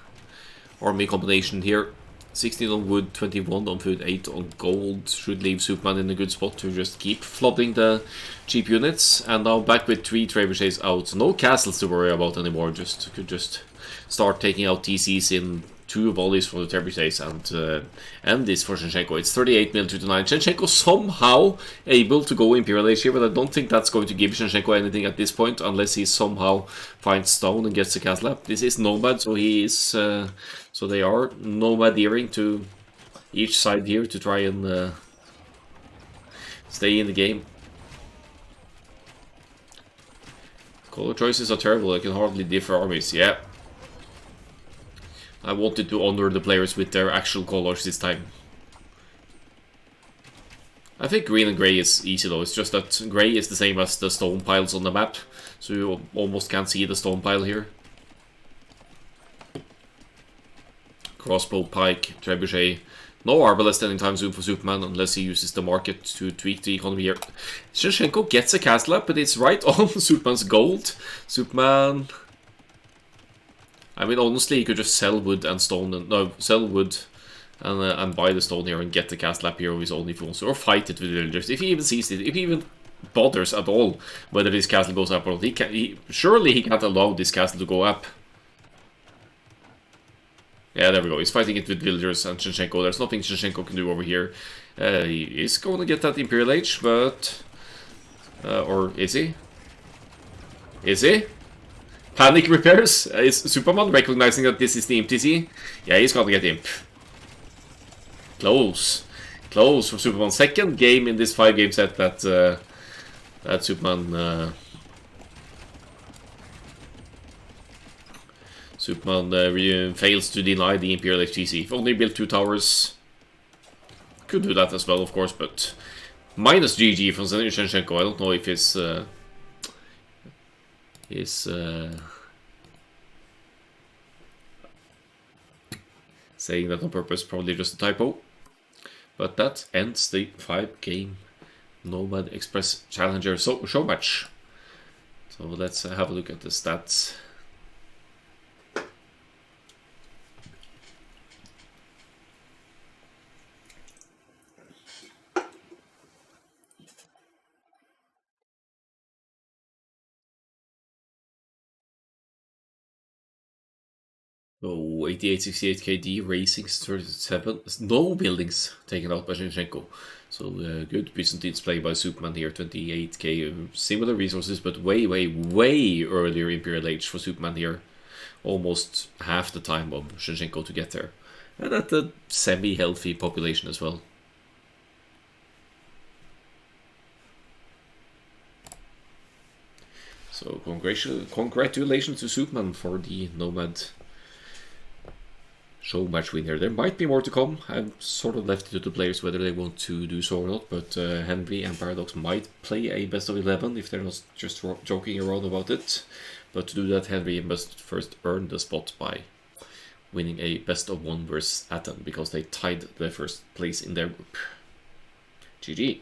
army combination here. 16 on wood, 21 on food, 8 on gold. Should leave Superman in a good spot to just keep flooding the cheap units. And now back with 3 trebuchets out. No castles to worry about anymore. Could just start taking out TCs in 2 volleys from the trebuchets and end this for Shenshenko. It's 38 mil to 9. Shenshenko somehow able to go Imperial Age here, but I don't think that's going to give Shenshenko anything at this point unless he somehow finds stone and gets the castle up. This is Nomad, so he is so they are nomadeering to each side here to try and stay in the game. Color choices are terrible. I can hardly differ armies. Yeah. I wanted to honor the players with their actual colors this time. I think green and grey is easy though. It's just that grey is the same as the stone piles on the map, so you almost can't see the stone pile here. Crossbow, pike, trebuchet. No arbalest anytime soon for Superman unless he uses the market to tweak the economy here. Shenshenko gets a castle up, but it's right on Superman's gold. Superman. I mean, honestly, he could just sell wood and stone, and no, sell wood and buy the stone here and get the castle up here of his own if he wants to, or fight it with villagers. If he even sees it, if he even bothers at all whether this castle goes up or not, surely he can't allow this castle to go up. Yeah, there we go. He's fighting it with villagers and Shenshenko. There's nothing Shenshenko can do over here. He is going to get that Imperial Age, but... or is he? Is he? Panic repairs? Is Zupamann recognizing that this is the MTC? Yeah, he's gonna get imp. Close. Close for Zupamann. Second game in this 5-game set that Zupamann... Superman fails to deny the Imperial HTC. If only built 2 towers. Could do that as well, of course, but minus GG from Shenshenko. I don't know if his saying that on purpose, probably just a typo. But that ends the 5-game Nomad Express Challenger show match. So let's have a look at the stats. Oh, 8868 KD, Racing 37. No buildings taken out by Shenshenko. So good Byzantines play by Soupmann here, 28k. Similar resources, but way, way, way earlier Imperial Age for Soupmann here. Almost half the time of Shenshenko to get there. And at a semi-healthy population as well. So congratulations to Soupmann for the Nomad show match winner. There might be more to come. I've sort of left it to the players whether they want to do so or not, but Henry and Paradox might play a best of 11 if they're not just joking around about it. But to do that, Henry must first earn the spot by winning a best of 1 versus Aten, because they tied the first place in their group. GG.